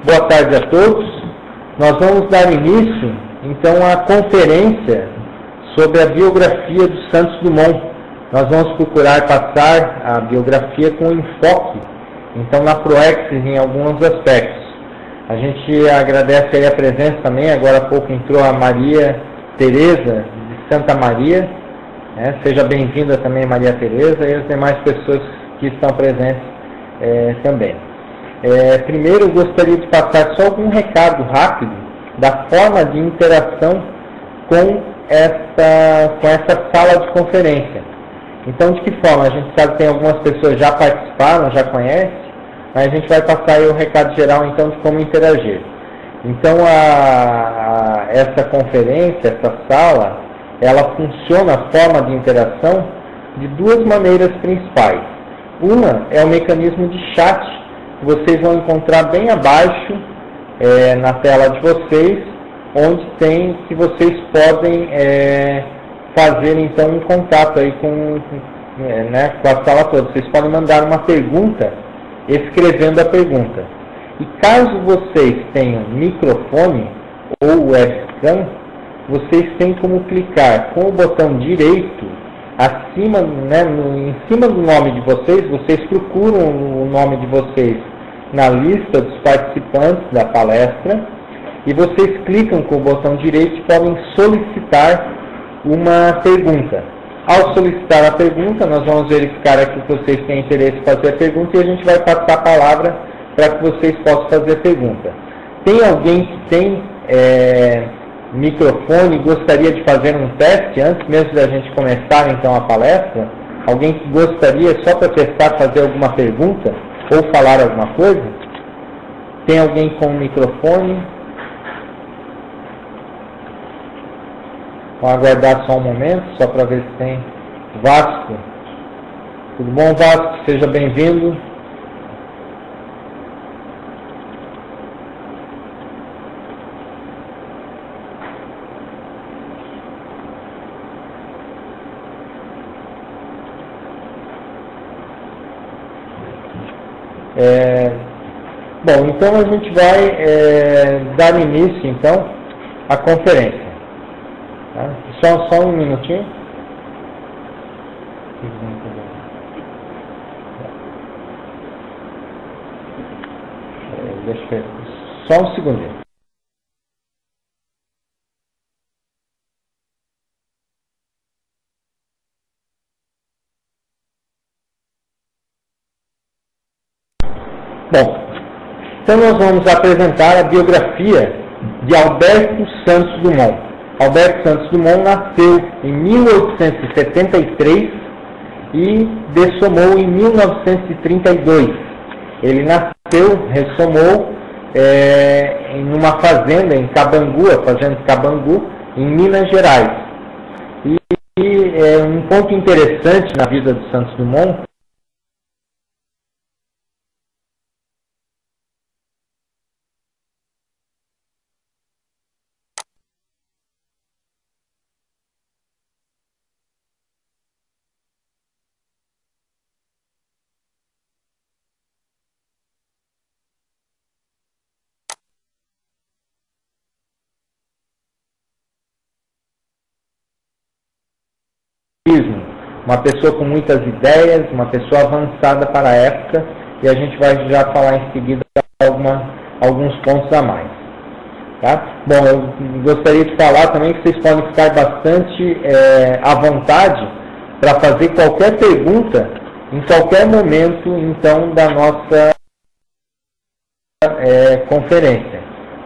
Boa tarde a todos. Nós vamos dar início, então, à conferência sobre a biografia do Santos Dumont. Nós vamos procurar passar a biografia com enfoque, então, na Proex em alguns aspectos. A gente agradece aí a presença também, agora há pouco entrou a Maria Tereza de Santa Maria, né? Seja bem-vinda também, Maria Tereza, e as demais pessoas que estão presentes também. Primeiro, eu gostaria de passar só algum recado rápido da forma de interação com essa sala de conferência. Então, de que forma? A gente sabe que tem algumas pessoas já participaram, já conhecem, mas a gente vai passar aí o recado geral, então, de como interagir. Então, essa conferência, essa sala, ela funciona, a forma de interação, de duas maneiras principais. Uma é o mecanismo de chat, que vocês vão encontrar bem abaixo na tela de vocês, onde tem que vocês podem fazer então um contato aí com a sala toda. Vocês podem mandar uma pergunta escrevendo a pergunta. E caso vocês tenham microfone ou webcam, vocês têm como clicar com o botão direito acima, em cima do nome de vocês procuram o nome de vocês na lista dos participantes da palestra e vocês clicam com o botão direito e podem solicitar uma pergunta. Ao solicitar a pergunta, nós vamos verificar aqui que vocês têm interesse em fazer a pergunta e a gente vai passar a palavra para que vocês possam fazer a pergunta. Tem alguém que tem microfone e gostaria de fazer um teste antes mesmo da gente começar então a palestra? Alguém que gostaria, só para testar, fazer alguma pergunta ou falar alguma coisa? Tem alguém com microfone? Vamos aguardar só um momento, só para ver se tem. Vasco. Tudo bom, Vasco? Seja bem-vindo. Bom, então a gente vai dar início, então, à conferência. Tá? Só um minutinho. Deixa eu ver. Só um segundinho. Bom, então nós vamos apresentar a biografia de Alberto Santos Dumont. Alberto Santos Dumont nasceu em 1873 e dessomou em 1932. Ele ressomou em uma fazenda em Cabangu, a fazenda de Cabangu, em Minas Gerais. E um ponto interessante na vida do Santos Dumont uma pessoa com muitas ideias, uma pessoa avançada para a época, e a gente vai já falar em seguida alguns pontos a mais. Tá? Bom, eu gostaria de falar também que vocês podem ficar bastante à vontade para fazer qualquer pergunta em qualquer momento, então, da nossa conferência.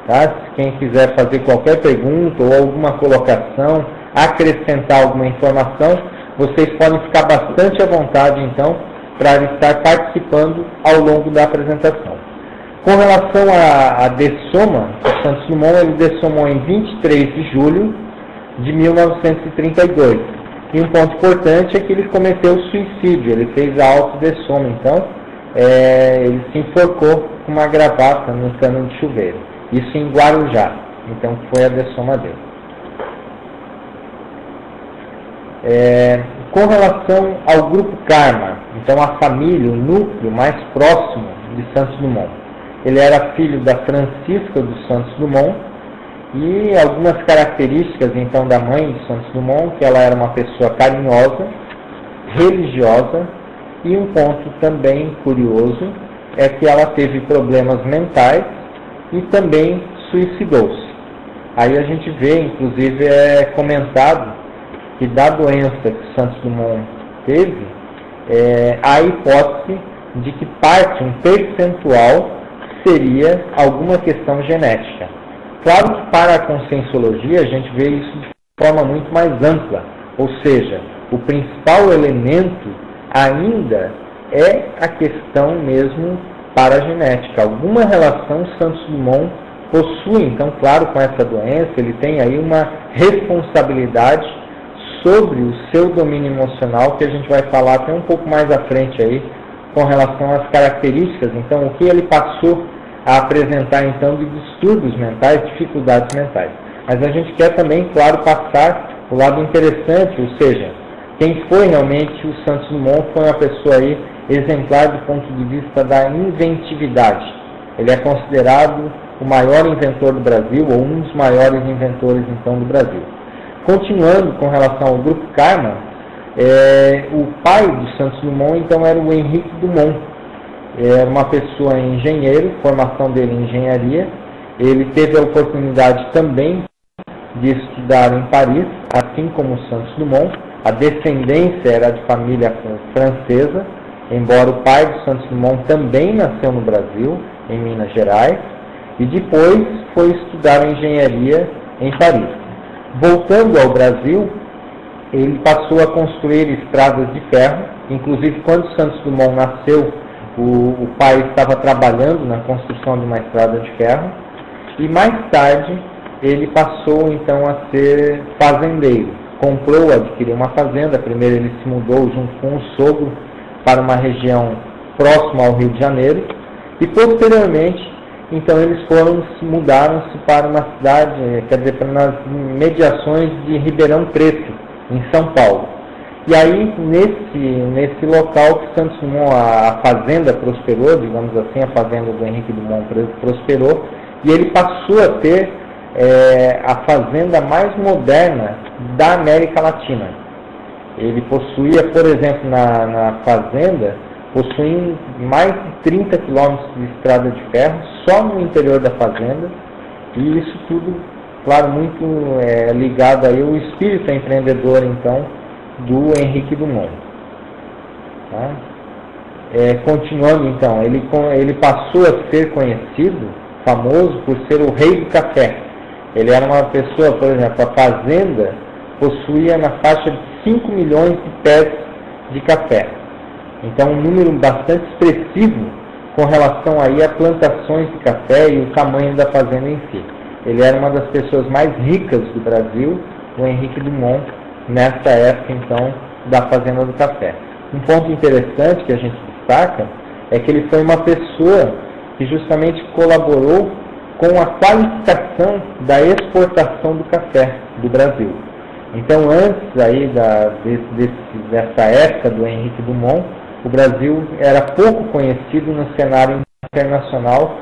Tá? Quem quiser fazer qualquer pergunta ou alguma colocação, acrescentar alguma informação, vocês podem ficar bastante à vontade, então, para estar participando ao longo da apresentação. Com relação à dessoma, o Santos Dumont ele dessomou em 23 de julho de 1932. E um ponto importante é que ele cometeu suicídio, ele fez a autodessoma, então, ele se enforcou com uma gravata no cano de chuveiro. Isso em Guarujá, então foi a dessoma dele. Com relação ao Grupo Karma, então a família, o núcleo mais próximo de Santos Dumont. Ele era filho da Francisca dos Santos Dumont, e algumas características então da mãe de Santos Dumont, que ela era uma pessoa carinhosa, religiosa, e um ponto também curioso é que ela teve problemas mentais e também suicidou-se. Aí a gente vê, inclusive é comentado que da doença que Santos Dumont teve, há a hipótese de que parte, um percentual, seria alguma questão genética. Claro que para a conscienciologia a gente vê isso de forma muito mais ampla, ou seja, o principal elemento ainda é a questão mesmo paragenética. Alguma relação Santos Dumont possui, então, claro, com essa doença, ele tem aí uma responsabilidade sobre o seu domínio emocional, que a gente vai falar até um pouco mais à frente aí, com relação às características, então, o que ele passou a apresentar, então, de distúrbios mentais, dificuldades mentais. Mas a gente quer também, claro, passar o lado interessante, ou seja, quem foi realmente o Santos Dumont foi uma pessoa aí exemplar do ponto de vista da inventividade. Ele é considerado o maior inventor do Brasil, ou um dos maiores inventores, então, do Brasil. Continuando com relação ao Grupo Karma, o pai do Santos Dumont, então, era o Henrique Dumont. Era uma pessoa engenheiro, formação dele em engenharia. Ele teve a oportunidade também de estudar em Paris, assim como o Santos Dumont. A descendência era de família francesa, embora o pai do Santos Dumont também nasceu no Brasil, em Minas Gerais, e depois foi estudar engenharia em Paris. Voltando ao Brasil, ele passou a construir estradas de ferro. Inclusive, quando Santos Dumont nasceu, o pai estava trabalhando na construção de uma estrada de ferro, e mais tarde ele passou então a ser fazendeiro. Comprou, adquiriu uma fazenda. Primeiro ele se mudou junto com o sogro para uma região próxima ao Rio de Janeiro, e posteriormente então eles mudaram-se para uma cidade, quer dizer, para nas mediações de Ribeirão Preto, em São Paulo. E aí, nesse local que Santos Dumont, a fazenda prosperou, digamos assim, a fazenda do Henrique Dumont prosperou, e ele passou a ter a fazenda mais moderna da América Latina. Ele possuía, por exemplo, na fazenda, possuía mais de 30 quilômetros de estrada de ferro, só no interior da fazenda, e isso tudo, claro, muito ligado aí ao espírito empreendedor, então, do Henrique Dumont. Tá? Continuando, então, ele passou a ser conhecido, famoso, por ser o rei do café. Ele era uma pessoa, por exemplo, a fazenda possuía na faixa de 5 milhões de pés de café. Então, um número bastante expressivo com relação aí a plantações de café e o tamanho da fazenda em si. Ele era uma das pessoas mais ricas do Brasil, o Henrique Dumont, nessa época, então, da fazenda do café. Um ponto interessante que a gente destaca é que ele foi uma pessoa que justamente colaborou com a qualificação da exportação do café do Brasil. Então, antes aí dessa época do Henrique Dumont, o Brasil era pouco conhecido no cenário internacional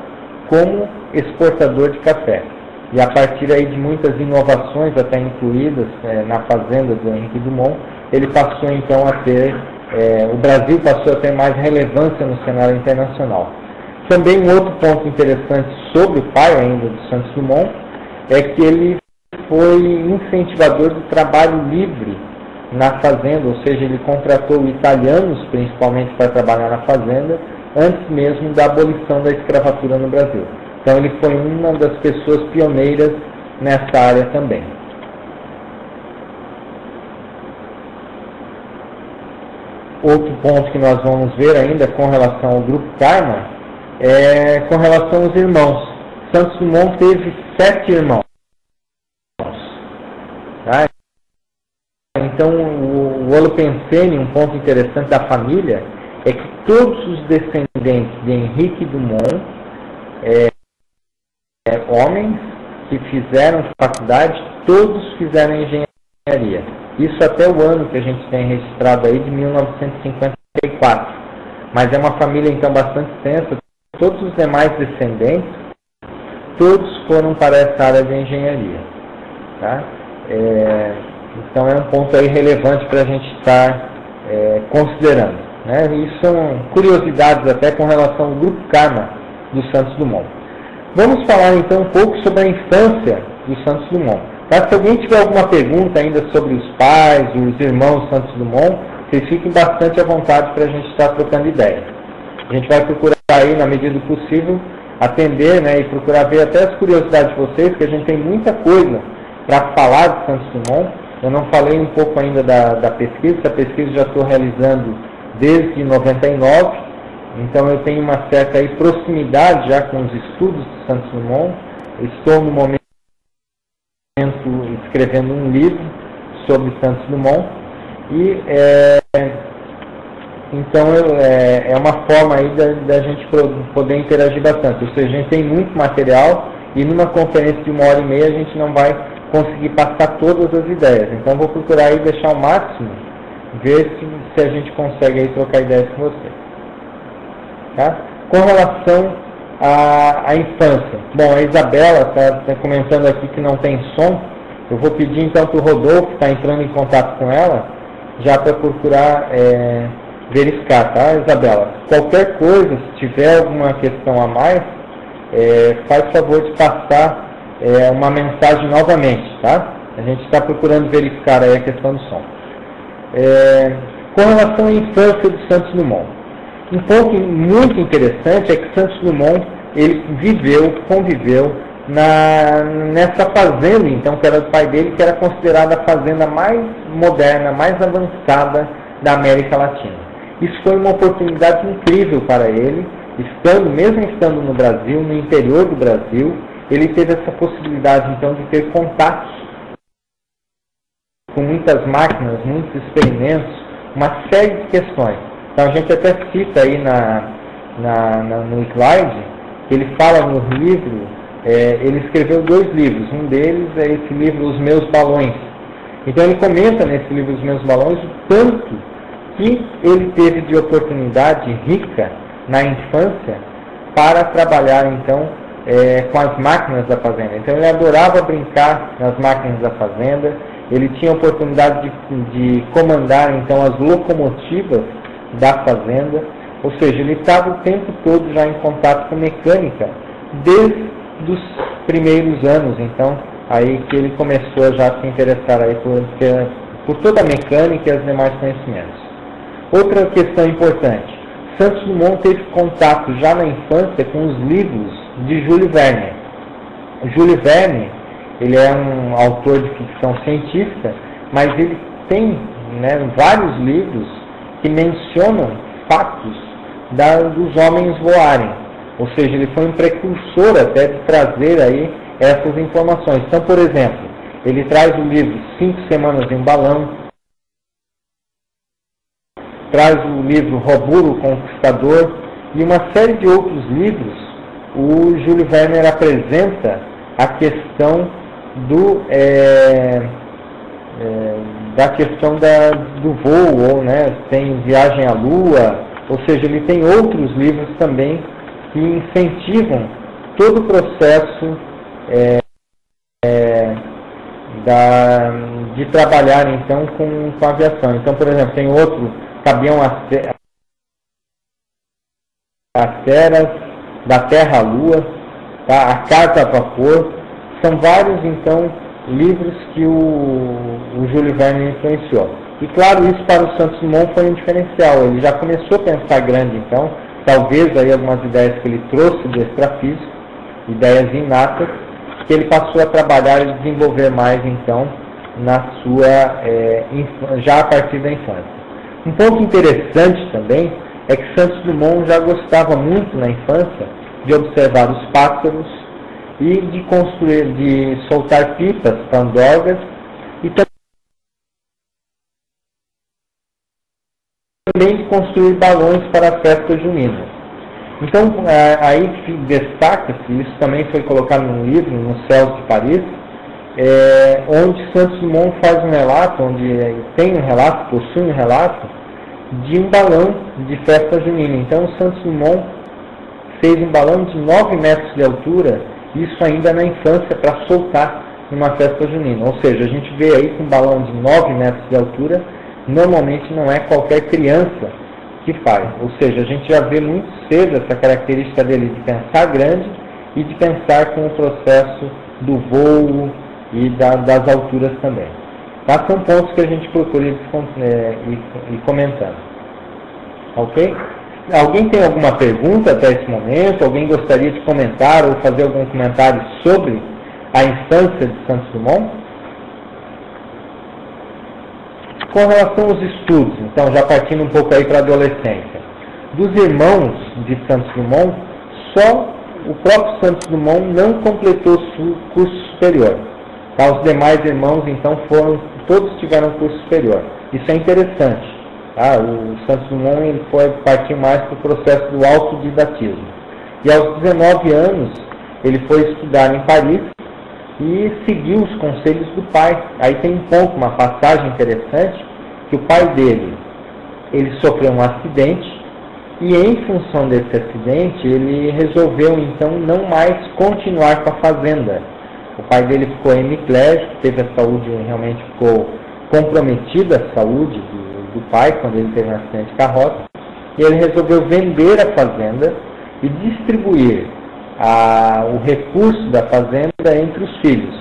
como exportador de café. E a partir aí de muitas inovações, até incluídas na fazenda do Henrique Dumont, ele passou então a ter, o Brasil passou a ter mais relevância no cenário internacional. Também um outro ponto interessante sobre o pai ainda do Santos Dumont é que ele foi incentivador do trabalho livre na fazenda, ou seja, ele contratou italianos principalmente para trabalhar na fazenda antes mesmo da abolição da escravatura no Brasil. Então ele foi uma das pessoas pioneiras nessa área também. Outro ponto que nós vamos ver ainda com relação ao Grupo Karma é com relação aos irmãos. Santos Dumont teve 7 irmãos. Tá? Então, o Holopensene, um ponto interessante da família, é que todos os descendentes de Henrique Dumont, homens que fizeram faculdade, todos fizeram engenharia. Isso até o ano que a gente tem registrado aí, de 1954. Mas é uma família, então, bastante extensa. todos os demais descendentes, todos foram para essa área de engenharia. Tá? Então é um ponto aí relevante para a gente estar considerando. Né? E são curiosidades até com relação ao grupo Karma do Santos Dumont. Vamos falar então um pouco sobre a infância do Santos Dumont. Tá? Se alguém tiver alguma pergunta ainda sobre os pais, os irmãos Santos Dumont, vocês fiquem bastante à vontade para a gente estar trocando ideias. A gente vai procurar aí, na medida do possível, atender, né, e procurar ver até as curiosidades de vocês, que a gente tem muita coisa para falar de Santos Dumont. Eu não falei um pouco ainda da pesquisa. Essa pesquisa já estou realizando desde 99, então eu tenho uma certa aí proximidade já com os estudos de Santos Dumont. Estou no momento escrevendo um livro sobre Santos Dumont e então é uma forma aí da gente poder interagir bastante. Ou seja, a gente tem muito material e numa conferência de 1h30 a gente não vai conseguir passar todas as ideias. Então vou procurar aí deixar o máximo, ver se a gente consegue aí trocar ideias com você. Tá? Com relação à infância. Bom, a Isabela está comentando aqui que não tem som. Eu vou pedir então para o Rodolfo, que está entrando em contato com ela, já para procurar verificar, tá, Isabela? Qualquer coisa, se tiver alguma questão a mais, faz favor de passar uma mensagem novamente, tá? A gente está procurando verificar aí a questão do som. Com relação à infância de Santos Dumont, um ponto muito interessante é que Santos Dumont ele conviveu nessa fazenda, então, que era do pai dele, que era considerada a fazenda mais moderna, mais avançada da América Latina. Isso foi uma oportunidade incrível para ele, mesmo estando no Brasil, no interior do Brasil, ele teve essa possibilidade, então, de ter contatos com muitas máquinas, muitos experimentos, uma série de questões. Então, a gente até cita aí no slide, ele fala no livro, ele escreveu 2 livros, um deles é esse livro, Os Meus Balões. Então, ele comenta nesse livro, Os Meus Balões, o tanto que ele teve de oportunidade rica na infância para trabalhar, então, com as máquinas da fazenda. Então, ele adorava brincar nas máquinas da fazenda, ele tinha a oportunidade de comandar, então, as locomotivas da fazenda, ou seja, ele estava o tempo todo já em contato com mecânica, desde os primeiros anos, então, aí que ele começou já a se interessar aí por toda a mecânica e os demais conhecimentos. Outra questão importante, Santos Dumont teve contato já na infância com os livros de Júlio Verne. Júlio Verne, ele é um autor de ficção científica, mas ele tem, né, vários livros que mencionam fatos dos homens voarem. Ou seja, ele foi um precursor até de trazer aí essas informações. Então, por exemplo, ele traz o livro 5 Semanas em um Balão, traz o livro Robur, o Conquistador, e uma série de outros livros. O Júlio Verne apresenta a questão da questão do voo, ou, né, tem Viagem à Lua, ou seja, ele tem outros livros também que incentivam todo o processo de trabalhar então com a aviação. Então, por exemplo, tem outro, Caminhão às Feras, da Terra à Lua, tá? A Carta a Vapor. São vários, então, livros que o Júlio Verne influenciou. E, claro, isso para o Santos Dumont foi um diferencial. Ele já começou a pensar grande, então, talvez aí algumas ideias que ele trouxe do extrafísico, ideias inatas, que ele passou a trabalhar e desenvolver mais, então, já a partir da infância. Um ponto interessante também é que Santos Dumont já gostava muito na infância de observar os pássaros e de soltar pipas pandorgas e também de construir balões para festas juninas. Então, aí destaca-se, isso também foi colocado num livro, No Céus de Paris, onde Santos Dumont faz um relato, possui um relato de um balão de festa junina. Então, o Santos Dumont fez um balão de 9 metros de altura, isso ainda na infância, para soltar numa festa junina. Ou seja, a gente vê aí que um balão de 9 metros de altura, normalmente não é qualquer criança que faz. Ou seja, a gente já vê muito cedo essa característica dele de pensar grande e de pensar com o processo do voo e das alturas também. Tá? São pontos que a gente procura ir comentando. Ok? Alguém tem alguma pergunta até esse momento? Alguém gostaria de comentar ou fazer algum comentário sobre a infância de Santos Dumont? Com relação aos estudos, então, já partindo um pouco aí para a adolescência. Dos irmãos de Santos Dumont, só o próprio Santos Dumont não completou o curso superior. Tá? Os demais irmãos, então, todos tiveram curso superior. Isso é interessante. Tá? O Santos Dumont ele partiu mais para o processo do autodidatismo. E aos 19 anos, ele foi estudar em Paris e seguiu os conselhos do pai. Aí tem um ponto, uma passagem interessante, que o pai dele, ele sofreu um acidente, e em função desse acidente, ele resolveu então não mais continuar com a fazenda. O pai dele ficou hemiplégico, teve a saúde, realmente ficou comprometida a saúde do pai, quando ele teve um acidente de carroça, e ele resolveu vender a fazenda e distribuir o recurso da fazenda entre os filhos.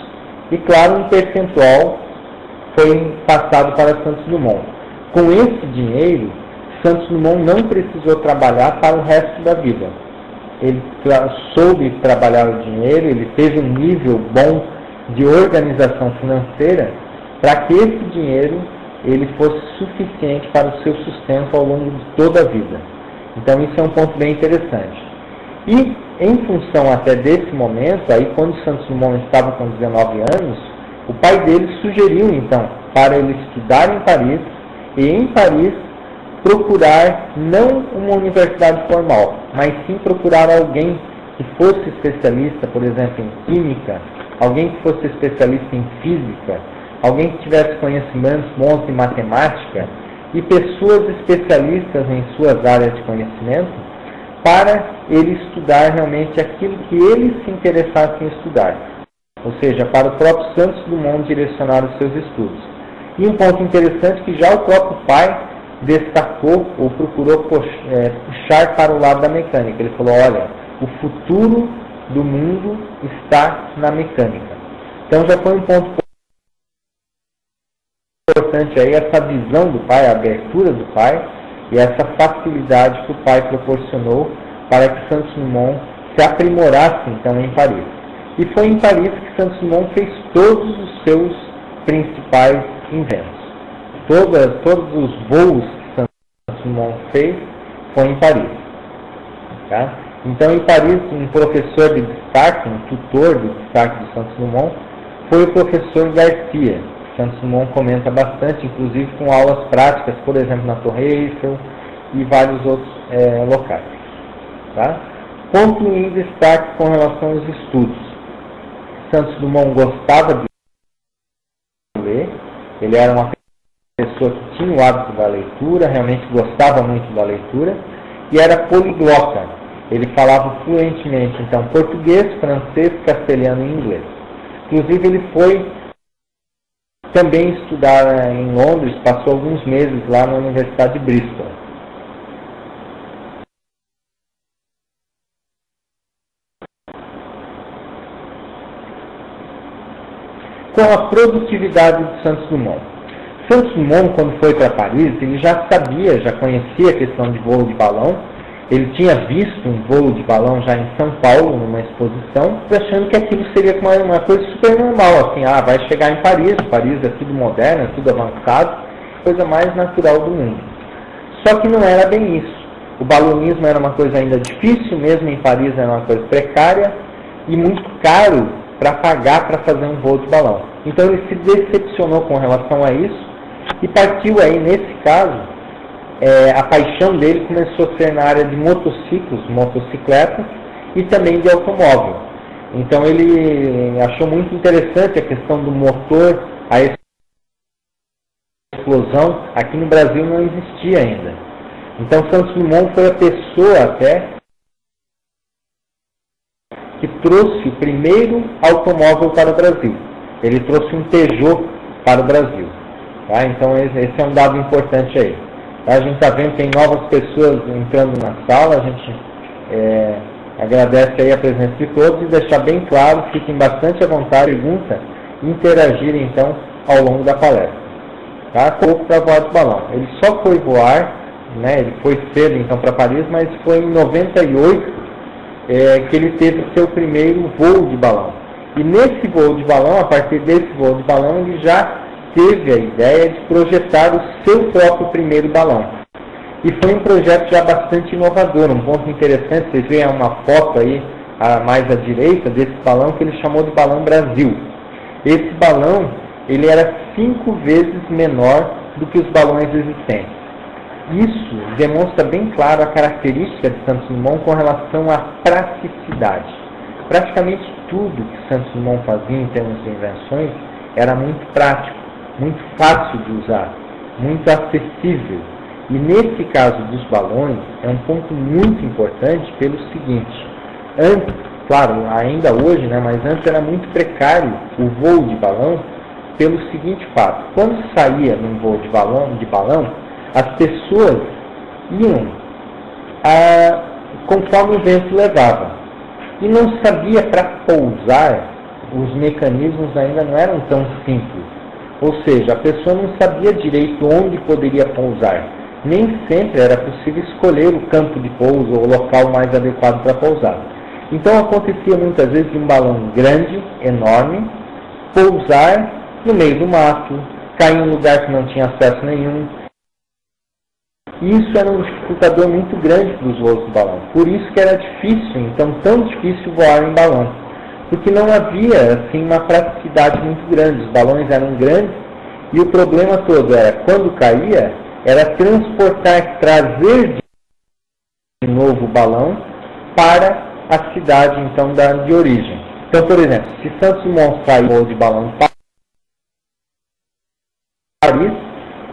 E claro, um percentual foi passado para Santos Dumont. Com esse dinheiro, Santos Dumont não precisou trabalhar para o resto da vida. Ele soube trabalhar o dinheiro, ele teve um nível bom de organização financeira para que esse dinheiro ele fosse suficiente para o seu sustento ao longo de toda a vida. Então isso é um ponto bem interessante. E em função até desse momento, aí quando Santos Dumont estava com 19 anos, o pai dele sugeriu então para ele estudar em Paris e em Paris procurar não uma universidade formal, mas sim procurar alguém que fosse especialista, por exemplo, em química, alguém que fosse especialista em física, alguém que tivesse conhecimentos bons de matemática e pessoas especialistas em suas áreas de conhecimento para ele estudar realmente aquilo que ele se interessasse em estudar. Ou seja, para o próprio Santos Dumont direcionar os seus estudos. E um ponto interessante que já o próprio pai destacou ou procurou puxar para o lado da mecânica. Ele falou, olha, o futuro do mundo está na mecânica. Então já foi um ponto importante aí, essa visão do pai, a abertura do pai e essa facilidade que o pai proporcionou para que Santos Dumont se aprimorasse então em Paris. E foi em Paris que Santos Dumont fez todos os seus principais inventos. Todos os voos que Santos Dumont fez foi em Paris. Tá? Então, em Paris, um professor de destaque, um tutor de destaque de Santos Dumont, foi o professor Garcia. Santos Dumont comenta bastante, inclusive com aulas práticas, por exemplo, na Torre Eiffel e vários outros locais. Tá? Ponto em destaque com relação aos estudos. Santos Dumont gostava de ler, ele era uma pessoa que tinha o hábito da leitura, realmente gostava muito da leitura, e era poliglota. Ele falava fluentemente, então, português, francês, castelhano e inglês. Inclusive, ele foi também estudar em Londres, passou alguns meses lá na Universidade de Bristol. Com a produtividade de Santos Dumont. Santos Dumont, quando foi para Paris, ele já sabia, já conhecia a questão de voo de balão. Ele tinha visto um voo de balão já em São Paulo, numa exposição, achando que aquilo seria uma coisa super normal, assim, vai chegar em Paris é tudo moderno, é tudo avançado, coisa mais natural do mundo. Só que não era bem isso. O balonismo era uma coisa ainda difícil, mesmo em Paris era uma coisa precária e muito caro para pagar para fazer um voo de balão. Então ele se decepcionou com relação a isso e partiu aí, nesse caso, a paixão dele começou a ser na área de motociclos, motocicletas e também de automóvel. Então ele achou muito interessante a questão do motor, a explosão. Aqui no Brasil não existia ainda. Então Santos Dumont foi a pessoa até que trouxe o primeiro automóvel para o Brasil. Ele trouxe um Peugeot para o Brasil. Tá? Então esse é um dado importante aí. Tá? A gente está vendo que tem novas pessoas entrando na sala, a gente agradece aí a presença de todos e deixar bem claro, fiquem bastante à vontade, pergunta, interagir então ao longo da palestra. Tá? Pouco para voar de balão. Ele só foi voar, né, ele foi cedo então para Paris, mas foi em 98 que ele teve seu primeiro voo de balão. E nesse voo de balão, a partir desse voo de balão, ele já teve a ideia de projetar o seu próprio primeiro balão. E foi um projeto já bastante inovador, um ponto interessante, vocês veem uma foto aí, mais à direita, desse balão que ele chamou de Balão Brasil. Esse balão, ele era 5 vezes menor do que os balões existentes. Isso demonstra bem claro a característica de Santos Dumont com relação à praticidade. Praticamente tudo que Santos Dumont fazia em termos de invenções era muito prático, muito fácil de usar, muito acessível. E nesse caso dos balões, é um ponto muito importante pelo seguinte: antes, claro, ainda hoje, né, mas antes era muito precário o voo de balão pelo seguinte fato: quando saía num voo de balão, as pessoas iam conforme o vento levava. E não sabia, para pousar, os mecanismos ainda não eram tão simples. Ou seja, a pessoa não sabia direito onde poderia pousar. Nem sempre era possível escolher o campo de pouso ou o local mais adequado para pousar. Então acontecia muitas vezes de um balão grande, enorme, pousar no meio do mato, cair em um lugar que não tinha acesso nenhum. Isso era um dificultador muito grande para os voos de balão. Por isso que era difícil, então tão difícil voar em balão. Porque não havia assim uma praticidade muito grande. Os balões eram grandes e o problema todo era, quando caía, era transportar, trazer de novo o balão para a cidade então de origem. Então, por exemplo, se Santos Dumont saiu de balão para Paris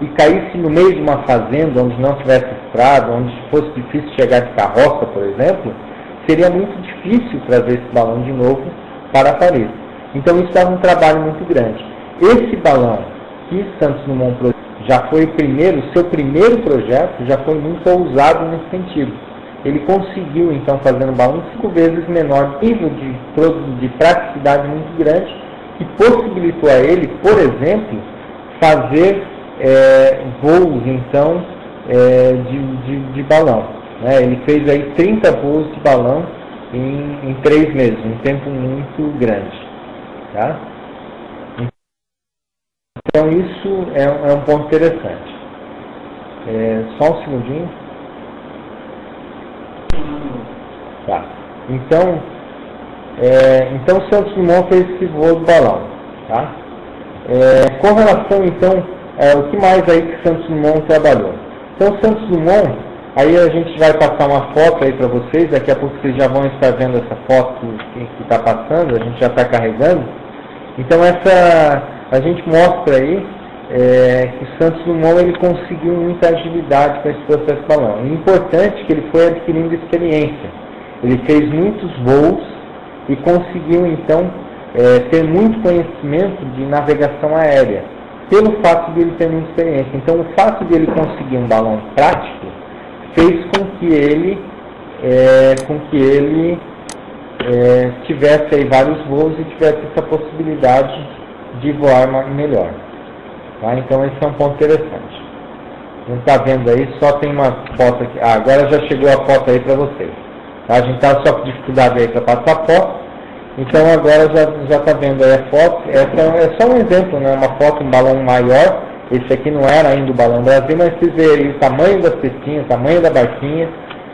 e caísse no meio de uma fazenda onde não tivesse estrada, onde fosse difícil chegar de carroça, por exemplo, seria muito difícil trazer esse balão de novo para Paris. Então isso dava um trabalho muito grande. Esse balão que Santos Dumont produziu já foi o seu primeiro projeto já foi muito ousado nesse sentido. Ele conseguiu então fazer um balão 5 vezes menor, nível de praticidade muito grande, que possibilitou a ele, por exemplo, fazer voos então de balão. Né? Ele fez aí 30 voos de balão em 3 meses, um tempo muito grande. Tá? Então isso é um ponto interessante. Só um segundinho. Tá. Então Santos Dumont fez esse voo de balão. Tá? Com relação então, o que mais aí que Santos Dumont trabalhou? Então Santos Dumont, aí a gente vai passar uma foto aí para vocês, daqui a pouco vocês já vão estar vendo essa foto que está passando, a gente já está carregando. Então a gente mostra aí que Santos Dumont ele conseguiu muita agilidade com esse processo de balão. É importante que ele foi adquirindo experiência. Ele fez muitos voos e conseguiu então ter muito conhecimento de navegação aérea, pelo fato de ele ter muita experiência. Então o fato de ele conseguir um balão prático fez com que ele tivesse aí vários voos e tivesse essa possibilidade de voar melhor. Tá? Então esse é um ponto interessante. Não está vendo aí, só tem uma foto aqui. Agora já chegou a foto aí para vocês. Tá? A gente está só com dificuldade aí para passar a foto. Então agora já está vendo aí a foto. Essa é só um exemplo, né? Uma foto, um balão maior. Esse aqui não era ainda o Balão Brasil, mas vocês veem aí o tamanho da cestinha, o tamanho da barquinha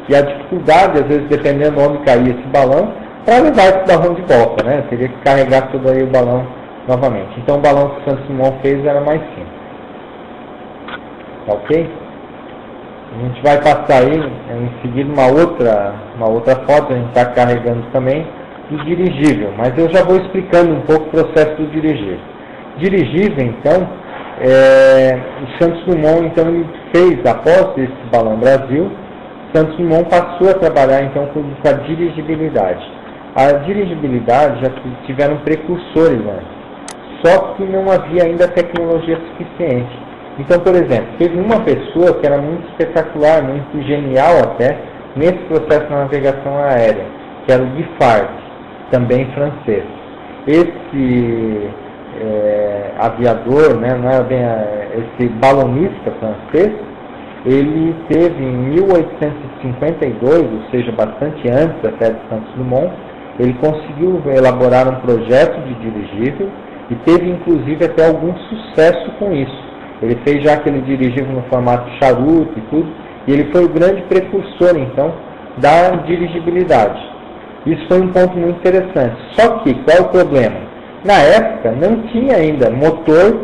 e a dificuldade, às vezes, dependendo de onde caía esse balão, para levar esse balão de volta, né? Teria que carregar todo aí o balão novamente. Então o balão que o Santos Dumont fez era mais simples. Tá ok? A gente vai passar aí, em seguida, uma outra foto, a gente está carregando também, do dirigível. Mas eu já vou explicando um pouco o processo do dirigível. Dirigível, então, o Santos Dumont, então, ele fez, após esse Balão Brasil, Santos Dumont passou a trabalhar, então, com a dirigibilidade. A dirigibilidade já tiveram precursores antes, só que não havia ainda tecnologia suficiente. Então, por exemplo, teve uma pessoa que era muito espetacular, muito genial até, nesse processo de navegação aérea, que era o Giffard, também francês. Esse aviador, né, não era bem esse balonista francês, ele teve em 1852, ou seja, bastante antes até de Santos Dumont, ele conseguiu elaborar um projeto de dirigível e teve inclusive até algum sucesso com isso. Ele fez já aquele dirigível no formato charuto e tudo, e ele foi o grande precursor então da dirigibilidade. Isso foi um ponto muito interessante. Só que, qual é o problema? Na época não tinha ainda motor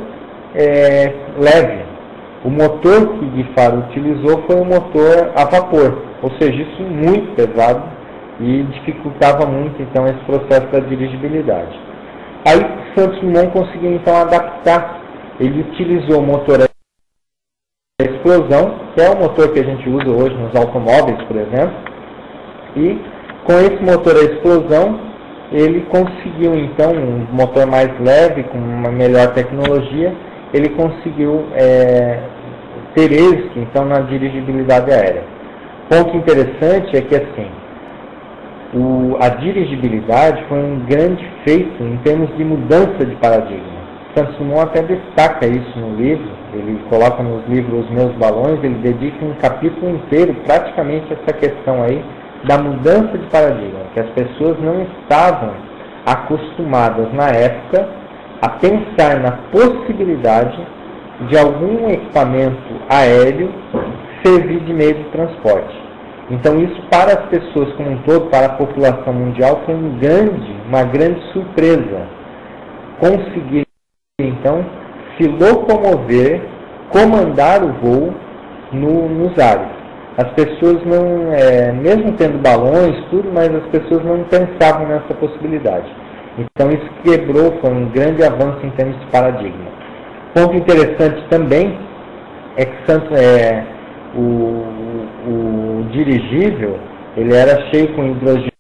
leve. O motor que Giffard utilizou foi um motor a vapor, ou seja, isso muito pesado e dificultava muito então esse processo da dirigibilidade. Aí Santos Dumont conseguiu então adaptar. Ele utilizou o motor a explosão, que é o motor que a gente usa hoje nos automóveis, por exemplo, e com esse motor a explosão ele conseguiu então um motor mais leve, com uma melhor tecnologia, ele conseguiu ter êxito então na dirigibilidade aérea. Ponto interessante é que assim, a dirigibilidade foi um grande feito em termos de mudança de paradigma. Santos Dumont até destaca isso no livro, ele coloca nos livros Os Meus Balões, ele dedica um capítulo inteiro praticamente a essa questão aí da mudança de paradigma, que as pessoas não estavam acostumadas na época a pensar na possibilidade de algum equipamento aéreo servir de meio de transporte. Então isso para as pessoas como um todo, para a população mundial, foi uma grande surpresa. Conseguir então se locomover, comandar o voo nos ares. As pessoas não, mesmo tendo balões, tudo, mas as pessoas não pensavam nessa possibilidade. Então isso quebrou, foi um grande avanço em termos de paradigma. Ponto interessante também é que o dirigível, ele era cheio com hidrogênio,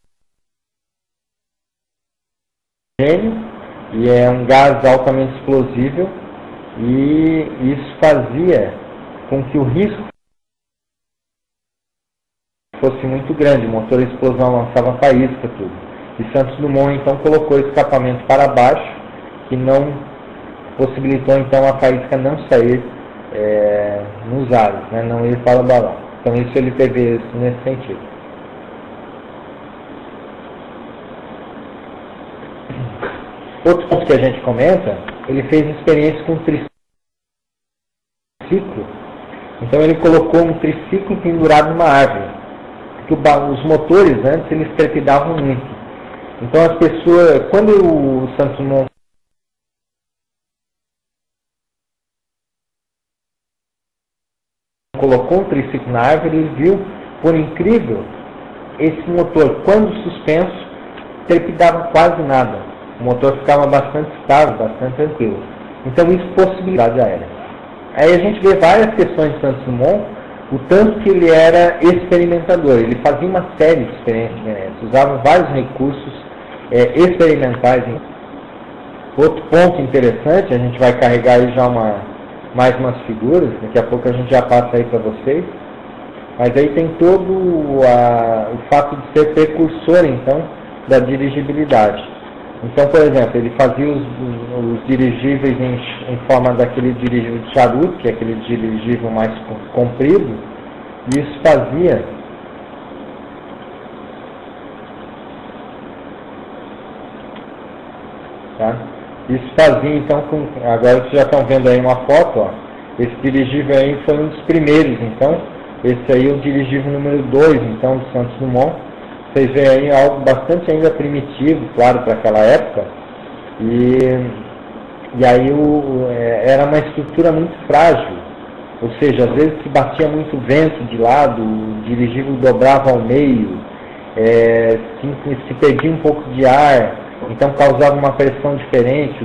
e é um gás altamente explosível, e isso fazia com que o risco fosse muito grande. O motor de explosão lançava faísca, tudo. E Santos Dumont então colocou o escapamento para baixo, que não possibilitou então a faísca não sair nos ares, né, não ir para o balão. Então isso ele teve isso nesse sentido. Outro ponto que a gente comenta, ele fez experiência com triciclo. Então ele colocou um triciclo pendurado numa árvore. Porque os motores antes eles trepidavam muito. Então as pessoas, quando o Santos Dumont colocou um triciclo na árvore, ele viu, por incrível, esse motor, quando suspenso, trepidava quase nada. O motor ficava bastante estável, bastante tranquilo. Então isso possibilidade aérea. Aí a gente vê várias questões de Santos Dumont, o tanto que ele era experimentador. Ele fazia uma série de experiências diferentes, usava vários recursos experimentais. Outro ponto interessante, a gente vai carregar aí já mais umas figuras, daqui a pouco a gente já passa aí para vocês, mas aí tem todo o fato de ser precursor então da dirigibilidade. Então, por exemplo, ele fazia os dirigíveis em forma daquele dirigível de charuto, que é aquele dirigível mais comprido, e isso fazia então, agora vocês já estão vendo aí uma foto, ó, esse dirigível aí foi um dos primeiros, então, esse aí é o dirigível número 2, então, do Santos Dumont. Vocês veem aí algo bastante ainda primitivo, claro, para aquela época, e aí era uma estrutura muito frágil, ou seja, às vezes se batia muito vento de lado, o dirigível dobrava ao meio, se perdia um pouco de ar, então causava uma pressão diferente,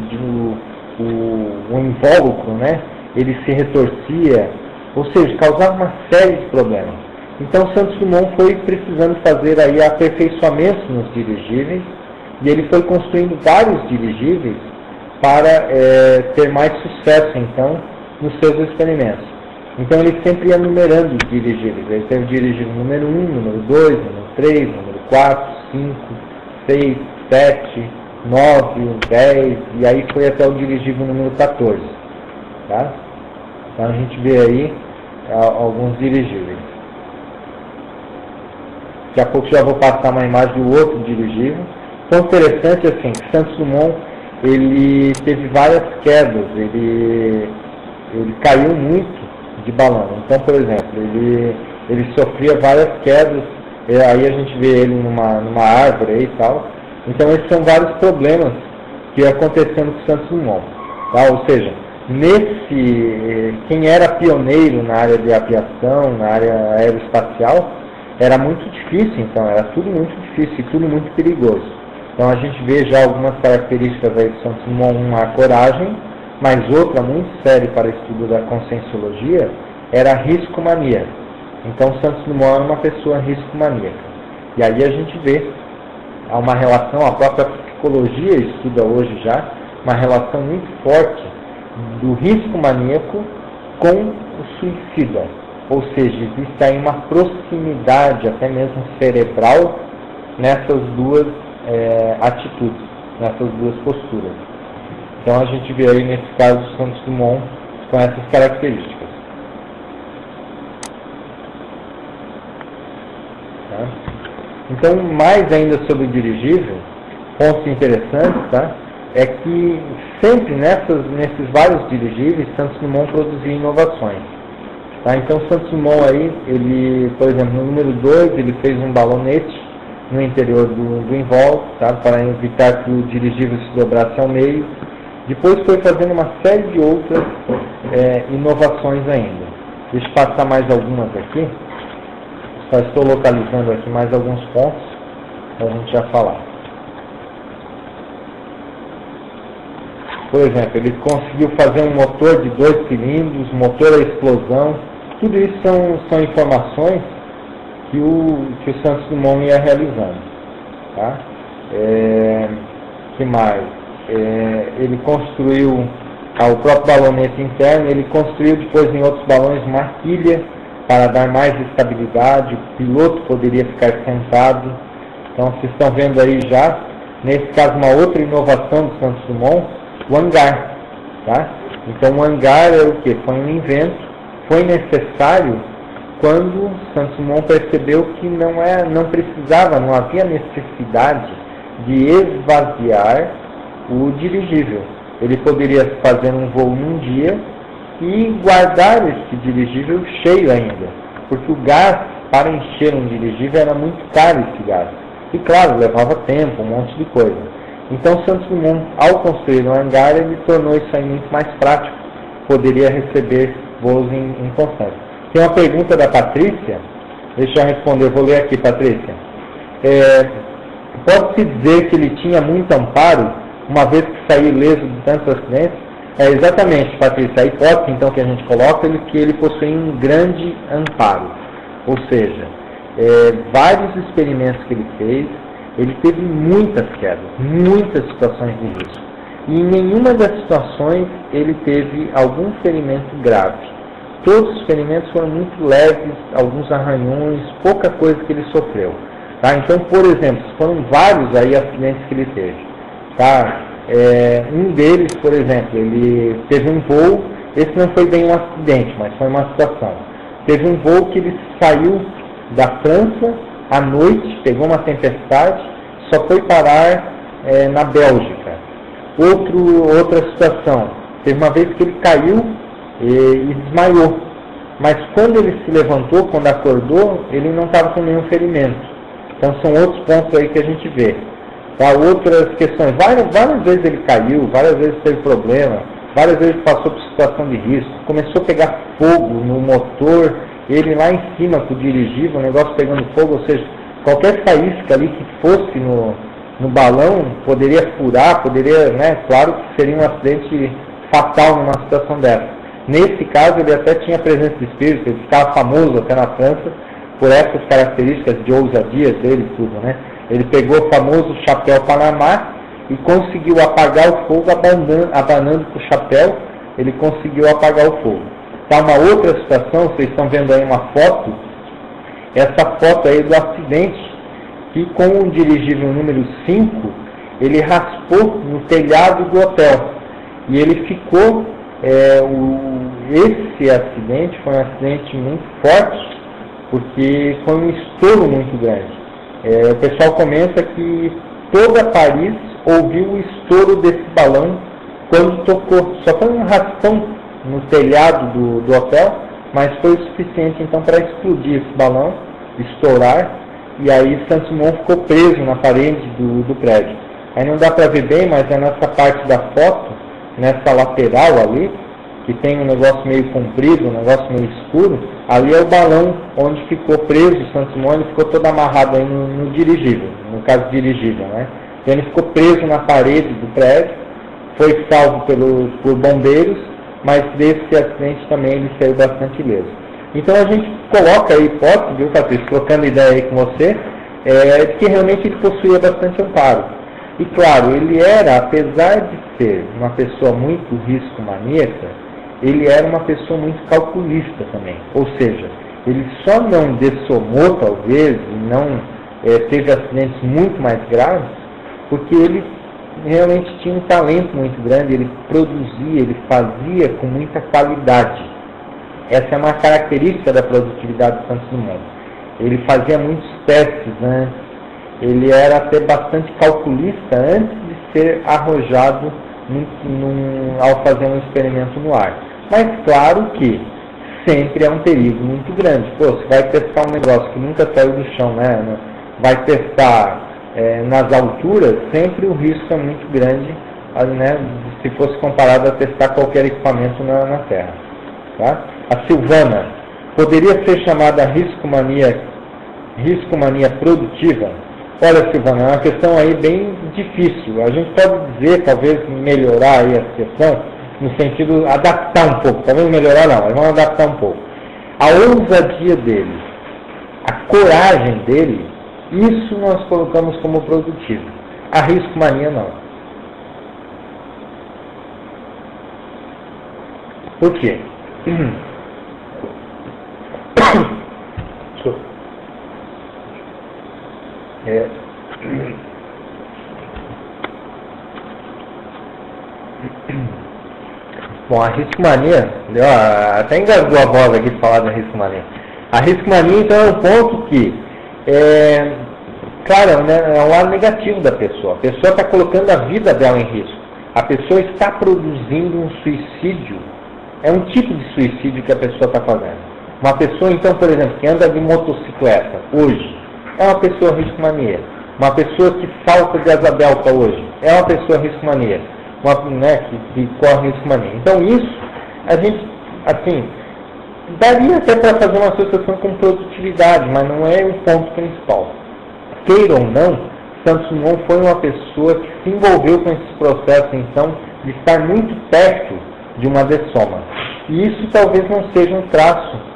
o invólucro, né, ele se retorcia, ou seja, causava uma série de problemas. Então Santos Dumont foi precisando fazer aí aperfeiçoamentos nos dirigíveis, e ele foi construindo vários dirigíveis para ter mais sucesso, então, nos seus experimentos. Então ele sempre ia numerando os dirigíveis. Ele tem o dirigível número 1, número 2, número 3, número 4, 5, 6, 7, 9, 10, e aí foi até o dirigível número 14. Tá? Então a gente vê aí alguns dirigíveis. Daqui a pouco já vou passar uma imagem do outro dirigível. Então interessante assim, que Santos Dumont ele teve várias quedas, ele caiu muito de balão. Então, por exemplo, ele sofria várias quedas, aí a gente vê ele numa árvore aí e tal. Então esses são vários problemas que aconteceram com Santos Dumont. Tá? Ou seja, quem era pioneiro na área de aviação, na área aeroespacial, era muito difícil, então, era tudo muito difícil e tudo muito perigoso. Então a gente vê já algumas características aí de Santos Dumont, uma, a coragem, mas outra muito séria para o estudo da conscienciologia era a riscomania. Então Santos Dumont era uma pessoa riscomaníaca. E aí a gente vê uma relação, a própria psicologia estuda hoje já, uma relação muito forte do risco maníaco com o suicida. Ou seja, existe aí uma proximidade, até mesmo cerebral, nessas duas atitudes, nessas duas posturas. Então a gente vê aí nesse caso o Santos Dumont com essas características. Tá? Então, mais ainda sobre o dirigível, pontos interessantes, tá? É que sempre nesses vários dirigíveis, Santos Dumont produzia inovações. Tá? Então, Santos Dumont aí, ele, por exemplo, no número 2, ele fez um balonete no interior do invólucro, tá? Para evitar que o dirigível se dobrasse ao meio. Depois foi fazendo uma série de outras inovações ainda. Deixa eu passar mais algumas aqui. Só estou localizando aqui mais alguns pontos para a gente já falar. Por exemplo, ele conseguiu fazer um motor de 2 cilindros, motor a explosão. Tudo isso são informações que o Santos Dumont ia realizando. Tá? Que mais? Ele construiu o próprio balonete interno, ele construiu depois em outros balões uma quilha para dar mais estabilidade, o piloto poderia ficar sentado. Então vocês estão vendo aí já, nesse caso, uma outra inovação do Santos Dumont, o hangar. Tá? Então o hangar é o que? Foi um invento, foi necessário quando Santos Dumont percebeu que não precisava, não havia necessidade de esvaziar o dirigível. Ele poderia fazer um voo num dia e guardar esse dirigível cheio ainda, porque o gás para encher um dirigível era muito caro, esse gás. E claro, levava tempo, um monte de coisa. Então Santos Dumont, ao construir um hangar, ele tornou isso aí muito mais prático, poderia receber voos em constância. Tem uma pergunta da Patrícia, deixa eu responder, vou ler aqui, Patrícia. Pode-se dizer que ele tinha muito amparo, uma vez que saiu ileso de tantos acidentes? Exatamente, Patrícia, a hipótese então que a gente coloca é que ele possui um grande amparo. Ou seja, vários experimentos que ele fez, ele teve muitas quedas, muitas situações de risco. E em nenhuma das situações ele teve algum ferimento grave. Todos os ferimentos foram muito leves, alguns arranhões, pouca coisa que ele sofreu. Tá? Então, por exemplo, foram vários aí acidentes que ele teve. Tá? Um deles, por exemplo, ele teve um voo, esse não foi bem um acidente, mas foi uma situação. Teve um voo que ele saiu da França à noite, pegou uma tempestade, só foi parar na Bélgica. Outra situação, teve uma vez que ele caiu e desmaiou, mas quando ele se levantou, quando acordou, ele não estava com nenhum ferimento. Então são outros pontos aí que a gente vê. Tá? Outras questões, várias vezes ele caiu, várias vezes teve problema, várias vezes passou por situação de risco, começou a pegar fogo no motor, ele lá em cima com o dirigível, o negócio pegando fogo, ou seja, qualquer faísca ali que fosse no balão poderia furar, claro que seria um acidente fatal numa situação dessa. Nesse caso ele até tinha presença de espírito, ele ficava famoso até na França, por essas características de ousadia dele e tudo, né? Ele pegou o famoso chapéu Panamá e conseguiu apagar o fogo abanando com o chapéu, ele conseguiu apagar o fogo. Tá, uma outra situação, vocês estão vendo aí uma foto, essa foto aí do acidente, que com o dirigível número 5, ele raspou no telhado do hotel. E ele ficou, esse acidente foi um acidente muito forte, porque foi um estouro muito grande. O pessoal comenta que toda Paris ouviu o estouro desse balão quando tocou. Só foi um raspão no telhado do hotel, mas foi o suficiente então para explodir esse balão, estourar, e aí Santos Dumont ficou preso na parede do prédio. Aí não dá para ver bem, mas é nessa parte da foto, nessa lateral ali, que tem um negócio meio comprido, um negócio meio escuro, ali é o balão onde ficou preso o Santos Dumont, ele ficou todo amarrado aí no dirigível, no caso dirigível, né? Então ele ficou preso na parede do prédio, foi salvo por bombeiros, mas desse acidente também ele saiu bastante ileso. Então a gente coloca a hipótese, viu, Patrícia, trocando ideia aí com você, que realmente ele possuía bastante amparo. E claro, ele era, apesar de ser uma pessoa muito risco-maníaca, ele era uma pessoa muito calculista também. Ou seja, ele só não dessomou, talvez, e não teve acidentes muito mais graves, porque ele realmente tinha um talento muito grande, ele produzia, ele fazia com muita qualidade. Essa é uma característica da produtividade do Santos Dumont. Ele fazia muitos testes antes, ele era até bastante calculista antes de ser arrojado ao fazer um experimento no ar. Mas claro que sempre é um perigo muito grande. Pô, você vai testar um negócio que nunca saiu do chão, né? Vai testar nas alturas, sempre o risco é muito grande, né? Se fosse comparado a testar qualquer equipamento na Terra. Tá? A Silvana, poderia ser chamada riscomania produtiva? Olha, Silvana, é uma questão aí bem difícil. A gente pode dizer, talvez, melhorar aí a questão, no sentido, adaptar um pouco. Talvez melhorar não, mas vamos adaptar um pouco. A ousadia dele, a coragem dele, isso nós colocamos como produtivo. A riscomania não. Por quê? Bom, a riscomania, até engasgou a voz aqui de falar da riscomania. A riscomania, então, é um ponto que, claro, né, é um lado negativo da pessoa. A pessoa está colocando a vida dela em risco. A pessoa está produzindo um suicídio. É um tipo de suicídio que a pessoa está fazendo. Uma pessoa, então, por exemplo, que anda de motocicleta hoje, é uma pessoa riscomaníaca. Uma pessoa que salta de asa delta hoje, é uma pessoa riscomaníaca. Que corre riscomania. Então isso, a gente, assim, daria até para fazer uma associação com produtividade, mas não é o ponto principal. Queira ou não, Santos Dumont foi uma pessoa que se envolveu com esse processo, então, de estar muito perto de uma dessoma. E isso talvez não seja um traço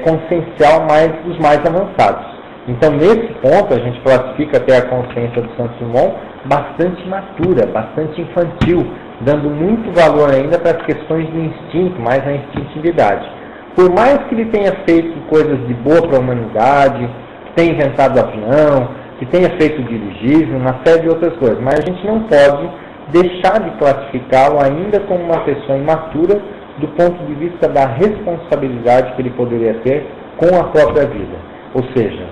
consciencial dos mais avançados. Então, nesse ponto, a gente classifica até a consciência do Santos Dumont bastante imatura, bastante infantil, dando muito valor ainda para as questões do instinto, mais a instintividade. Por mais que ele tenha feito coisas de boa para a humanidade, que tenha inventado avião, que tenha feito dirigível, uma série de outras coisas, mas a gente não pode deixar de classificá-lo ainda como uma pessoa imatura do ponto de vista da responsabilidade que ele poderia ter com a própria vida. Ou seja,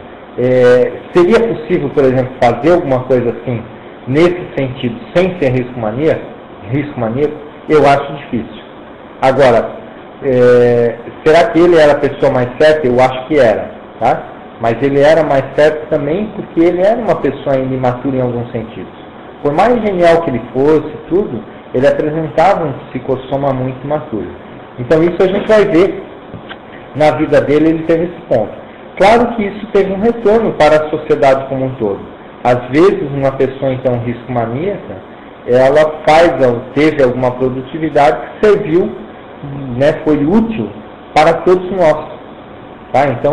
seria possível, por exemplo, fazer alguma coisa assim, nesse sentido, sem ser riscomaníaco? Eu acho difícil. Agora, será que ele era a pessoa mais certa? Eu acho que era, tá? Mas ele era mais certo também porque ele era uma pessoa ainda imatura em alguns sentidos. Por mais genial que ele fosse, tudo, ele apresentava um psicossoma muito imaturo. Então isso a gente vai ver na vida dele, ele teve esse ponto. Claro que isso teve um retorno para a sociedade como um todo. Às vezes, uma pessoa, então, riscomaníaca, ela teve alguma produtividade que serviu, né, foi útil para todos nós. Tá? Então,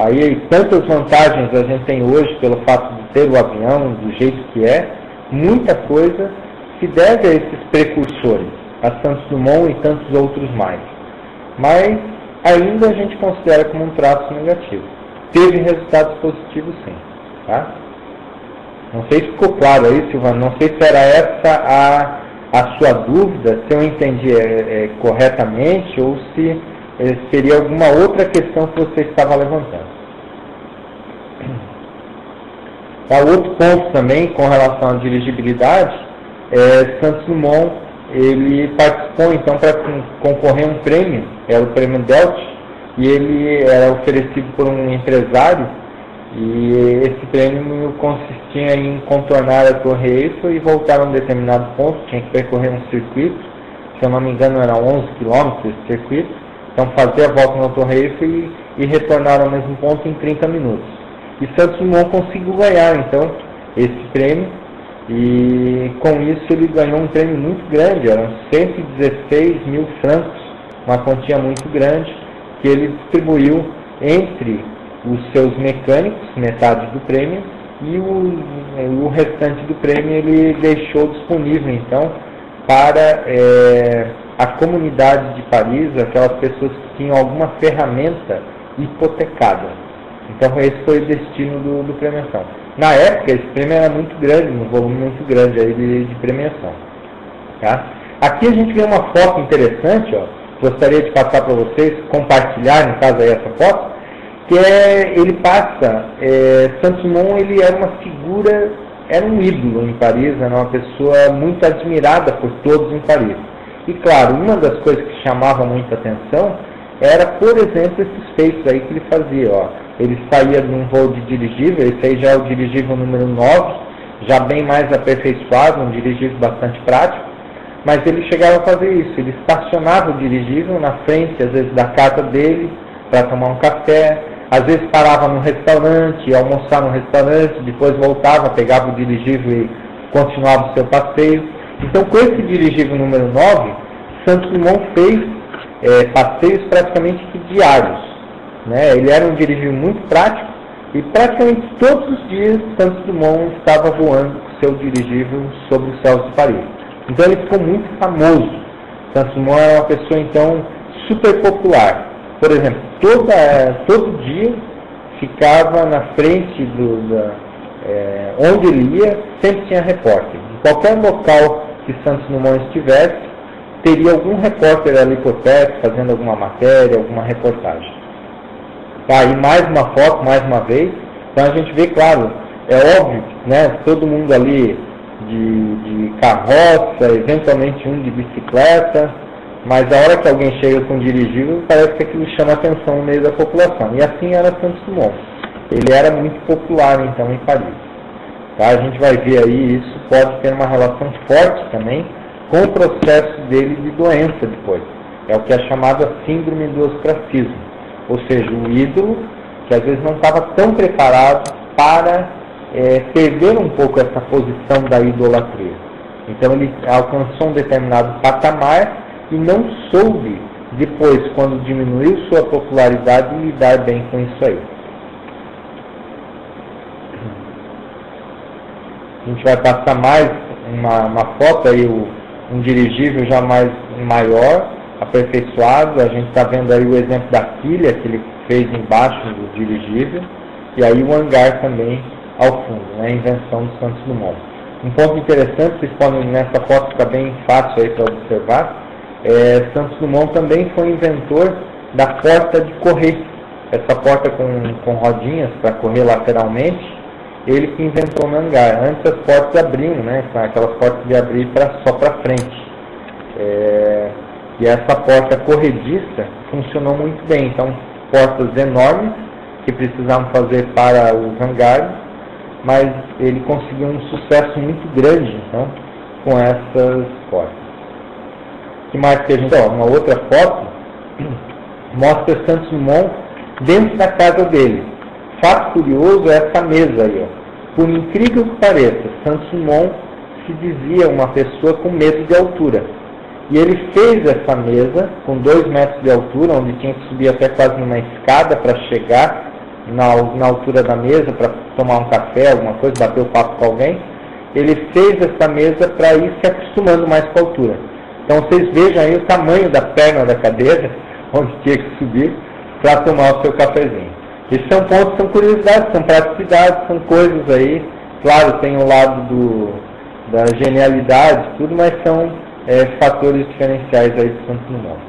Aí tantas vantagens a gente tem hoje pelo fato de ter o avião do jeito que é, muita coisa se deve a esses precursores, a Santos Dumont e tantos outros mais. Mas ainda a gente considera como um traço negativo. Teve resultados positivos sim. Tá? Não sei se ficou claro aí, Silvana, não sei se era essa a sua dúvida, se eu entendi corretamente ou se seria alguma outra questão que você estava levantando. Outro ponto também com relação à dirigibilidade, Santos Dumont ele participou então para concorrer a um prêmio, era o prêmio Delt, e ele era oferecido por um empresário, e esse prêmio consistia em contornar a Torre Eiffel e voltar a um determinado ponto, tinha que percorrer um circuito, se eu não me engano eram 11 quilômetros esse circuito, então fazer a volta na Torre Eiffel e retornar ao mesmo ponto em 30 minutos. E Santos Dumont conseguiu ganhar então esse prêmio, e com isso ele ganhou um prêmio muito grande, eram 116 mil francos, uma quantia muito grande, que ele distribuiu entre os seus mecânicos, metade do prêmio, e o restante do prêmio ele deixou disponível então para a comunidade de Paris, aquelas pessoas que tinham alguma ferramenta hipotecada. Então esse foi o destino do premiação. Na época esse prêmio era muito grande, um volume muito grande aí de premiação. Tá? Aqui a gente vê uma foto interessante, ó, gostaria de passar para vocês, compartilhar no caso aí essa foto, que ele passa, Santos Dumont ele era uma figura, era um ídolo em Paris, era uma pessoa muito admirada por todos em Paris. E claro, uma das coisas que chamava muita atenção era, por exemplo, esses feitos aí que ele fazia. Ó. Ele saía de um voo de dirigível, esse aí já é o dirigível número 9, já bem mais aperfeiçoado, um dirigível bastante prático, mas ele chegava a fazer isso, ele estacionava o dirigível na frente, às vezes, da casa dele, para tomar um café, às vezes parava no restaurante, ia almoçar no restaurante, depois voltava, pegava o dirigível e continuava o seu passeio. Então, com esse dirigível número 9, Santos Dumont fez passeios praticamente diários. Né? Ele era um dirigível muito prático e praticamente todos os dias Santos Dumont estava voando com seu dirigível sobre os céus de Paris. Então ele ficou muito famoso. Santos Dumont era uma pessoa então super popular. Por exemplo, todo dia ficava na frente onde ele ia, sempre tinha repórter. Em qualquer local que Santos Dumont estivesse, teria algum repórter ali por perto, fazendo alguma matéria, alguma reportagem. Tá, e mais uma foto, mais uma vez. Então a gente vê, claro, é óbvio, né, todo mundo ali de carroça, eventualmente um de bicicleta, mas a hora que alguém chega com um dirigível, parece que aquilo chama atenção no meio da população. E assim era Santos Dumont. Ele era muito popular, então, em Paris. Tá? A gente vai ver aí, isso pode ter uma relação forte também com o processo dele de doença depois. É o que é chamado a síndrome do ostracismo. Ou seja, o ídolo, que às vezes não estava tão preparado para perder um pouco essa posição da idolatria. Então ele alcançou um determinado patamar e não soube, depois, quando diminuiu sua popularidade, lidar bem com isso aí. A gente vai passar mais uma foto aí, um dirigível já mais maior, aperfeiçoado. A gente está vendo aí o exemplo da quilha que ele fez embaixo do dirigível, e aí o hangar também ao fundo, né, a invenção do Santos Dumont. Um ponto interessante, vocês podem, nessa foto fica bem fácil aí para observar, Santos Dumont também foi inventor da porta de correr, essa porta com rodinhas para correr lateralmente, ele que inventou no hangar. Antes as portas abriam, né, aquelas portas de abrir só para frente. E essa porta corrediça funcionou muito bem. Então, portas enormes que precisavam fazer para os hangares, mas ele conseguiu um sucesso muito grande, então, com essas portas. Que mais que a gente... uma outra foto mostra Santos Dumont dentro da casa dele. Fato curioso é essa mesa aí, ó. Por incrível que pareça, Santos Dumont se dizia uma pessoa com medo de altura. E ele fez essa mesa com 2 metros de altura, onde tinha que subir até quase numa escada para chegar na altura da mesa para tomar um café, alguma coisa, bater o papo com alguém, ele fez essa mesa para ir se acostumando mais com a altura. Então vocês vejam aí o tamanho da perna da cadeira, onde tinha que subir para tomar o seu cafezinho. Esses são pontos, são curiosidades, são praticidades, são coisas aí. Claro, tem o lado da genialidade, tudo, mas são fatores diferenciais aí do Santos Dumont.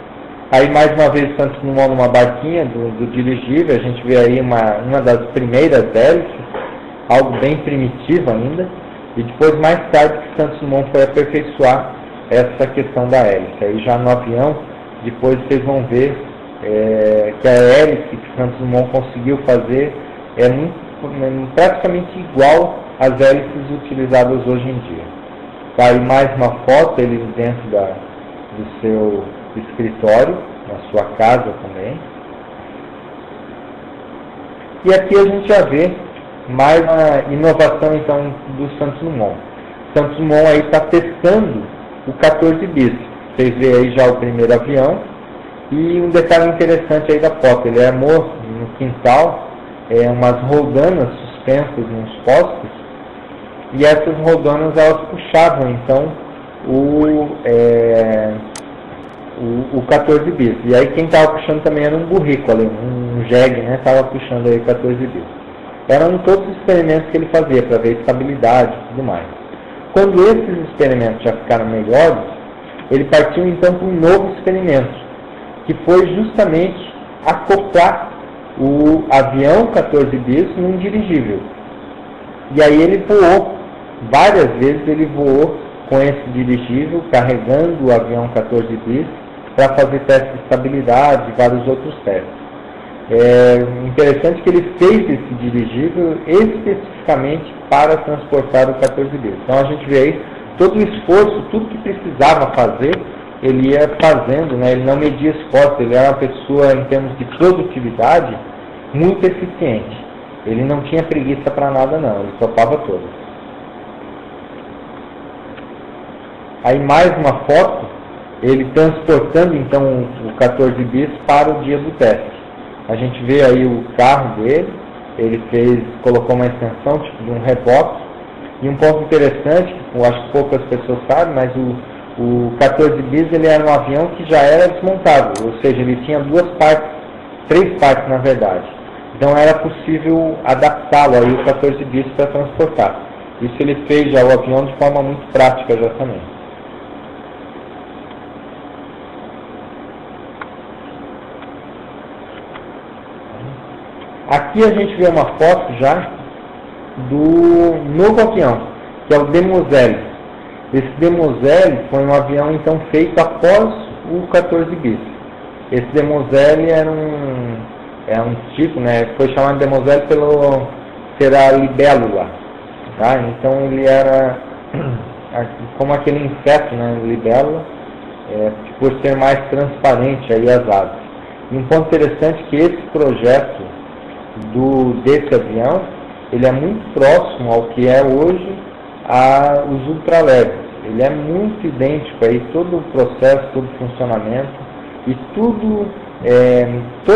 Aí mais uma vez Santos Dumont numa barquinha do dirigível, a gente vê aí uma das primeiras hélices, algo bem primitivo ainda, e depois mais tarde que Santos Dumont foi aperfeiçoar essa questão da hélice. Aí já no avião, depois vocês vão ver que a hélice que Santos Dumont conseguiu fazer é praticamente igual às hélices utilizadas hoje em dia. Tá aí mais uma foto, ele dentro do seu escritório, na sua casa também. E aqui a gente já vê mais uma inovação então do Santos Dumont. Santos Dumont aí está testando o 14 bis. Vocês veem aí já o primeiro avião. E um detalhe interessante aí da foto, ele armou no quintal umas roldanas suspensas nos postes, e essas roldanas elas puxavam então o 14 bis. E aí quem estava puxando também era um burrico ali, um jegue, né? Estava puxando aí o 14 bis. Eram todos os experimentos que ele fazia para ver estabilidade e tudo mais. Quando esses experimentos já ficaram melhores, ele partiu então para um novo experimento, que foi justamente acoplar o avião 14 bis num dirigível. E aí ele voou, várias vezes ele voou com esse dirigível, carregando o avião 14 bis, para fazer testes de estabilidade e vários outros testes. É interessante que ele fez esse dirigível especificamente para transportar o 14 bis. Então a gente vê aí todo o esforço, tudo que precisava fazer, ele ia fazendo, né? Ele não media esforço, ele era uma pessoa, em termos de produtividade, muito eficiente. Ele não tinha preguiça para nada não, ele topava todas. Aí mais uma foto, ele transportando então o 14 bis para o dia do teste. A gente vê aí o carro dele, ele colocou uma extensão, tipo de um reboque. E um ponto interessante, que eu acho que poucas pessoas sabem, mas o 14 bis ele era um avião que já era desmontável, ou seja, ele tinha três partes na verdade. Então era possível adaptá-lo aí o 14 bis para transportar. Isso ele fez já o avião de forma muito prática já também. Aqui a gente vê uma foto já do novo avião, que é o Demoiselle. Esse Demoiselle foi um avião então feito após o 14 bis. Esse Demoiselle era um tipo, né, foi chamado Demoiselle ser a libélula, tá? Então ele era como aquele inseto, né, libélula, por ser mais transparente aí as asas. E um ponto interessante é que esse projeto desse avião, ele é muito próximo ao que é hoje os ultraleves. Ele é muito idêntico aí, todo o processo, todo o funcionamento e todo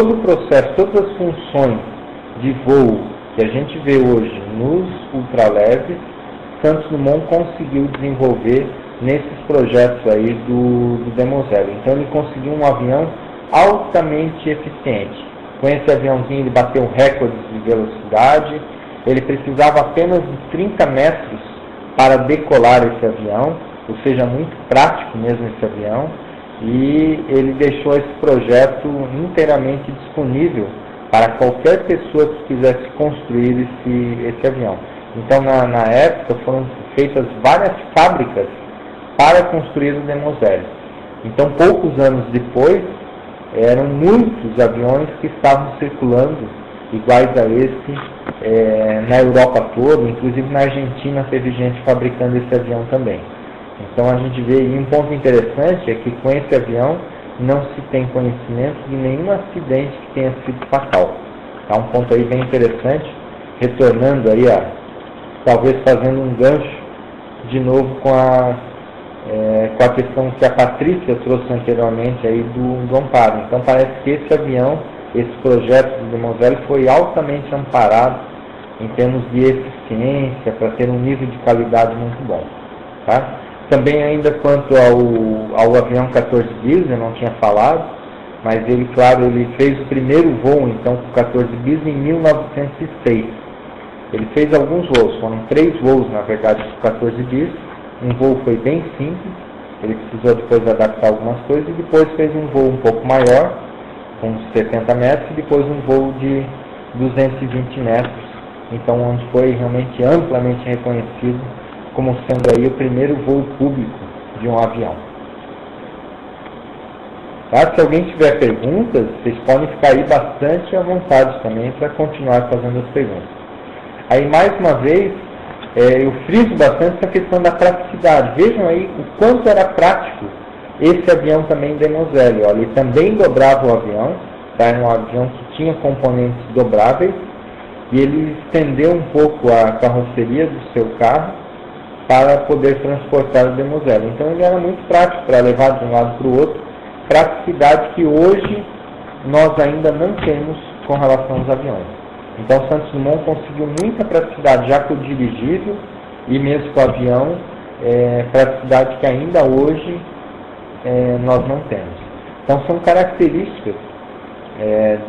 o processo, todas as funções de voo que a gente vê hoje nos ultraleves, Santos Dumont conseguiu desenvolver nesses projetos aí do Demoiselle. Então ele conseguiu um avião altamente eficiente. Com esse aviãozinho ele bateu recordes de velocidade, ele precisava apenas de 30 metros para decolar esse avião, ou seja, muito prático mesmo esse avião, e ele deixou esse projeto inteiramente disponível para qualquer pessoa que quisesse construir esse avião. Então na época foram feitas várias fábricas para construir o Demoiselle. Então poucos anos depois, eram muitos aviões que estavam circulando iguais a esse na Europa toda, inclusive na Argentina teve gente fabricando esse avião também. Então a gente vê, e um ponto interessante é que com esse avião não se tem conhecimento de nenhum acidente que tenha sido fatal. Tá um ponto aí bem interessante, retornando aí talvez fazendo um gancho de novo com a questão que a Patrícia trouxe anteriormente aí do amparo. Então parece que esse avião esse projeto do Demoselle foi altamente amparado em termos de eficiência, para ter um nível de qualidade muito bom. Tá? Também ainda quanto ao avião 14 bis, eu não tinha falado, mas ele, claro, ele fez o primeiro voo, então, com 14 bis em 1906. Ele fez alguns voos, foram 3 voos, na verdade, com 14 bis. Um voo foi bem simples, ele precisou depois adaptar algumas coisas, e depois fez um voo um pouco maior, com 70 metros, e depois um voo de 220 metros, então onde foi realmente amplamente reconhecido como sendo aí o primeiro voo público de um avião. Tá? Se alguém tiver perguntas, vocês podem ficar aí bastante à vontade também para continuar fazendo as perguntas. Aí, mais uma vez, eu friso bastante essa questão da praticidade. Vejam aí o quanto era prático esse avião também Demoselle. Olha, ele também dobrava o avião, tá? Era um avião que tinha componentes dobráveis, e ele estendeu um pouco a carroceria do seu carro para poder transportar o Demoselle. Então ele era muito prático para levar de um lado para o outro, praticidade que hoje nós ainda não temos com relação aos aviões. Então Santos Dumont conseguiu muita praticidade já com o dirigível e mesmo com o avião, praticidade que ainda hoje nós não temos. Então são características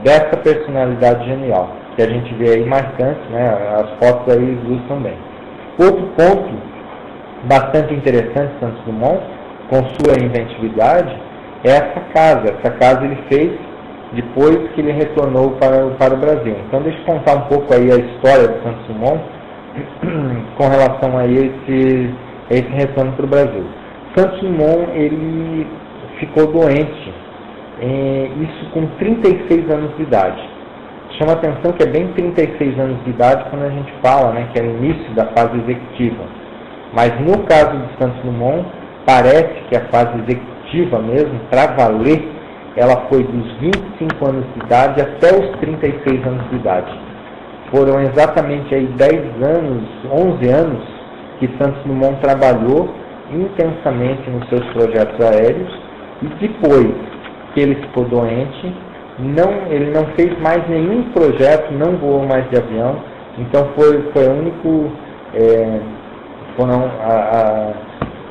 dessa personalidade genial, que a gente vê aí marcante, né? As fotos aí ilustram bem. Outro ponto bastante interessante de Santos Dumont, com sua inventividade, é essa casa. Essa casa ele fez depois que ele retornou para o Brasil. Então deixa eu contar um pouco aí a história de Santos Dumont com relação a esse retorno para o Brasil. Santos Dumont ele ficou doente, isso com 36 anos de idade. Chama a atenção que é bem 36 anos de idade quando a gente fala, né, que é o início da fase executiva. Mas no caso de Santos Dumont, parece que a fase executiva mesmo, para valer, ela foi dos 25 anos de idade até os 36 anos de idade. Foram exatamente aí 10 anos, 11 anos, que Santos Dumont trabalhou intensamente nos seus projetos aéreos, e depois que ele ficou doente, ele não fez mais nenhum projeto, não voou mais de avião, então foi o único...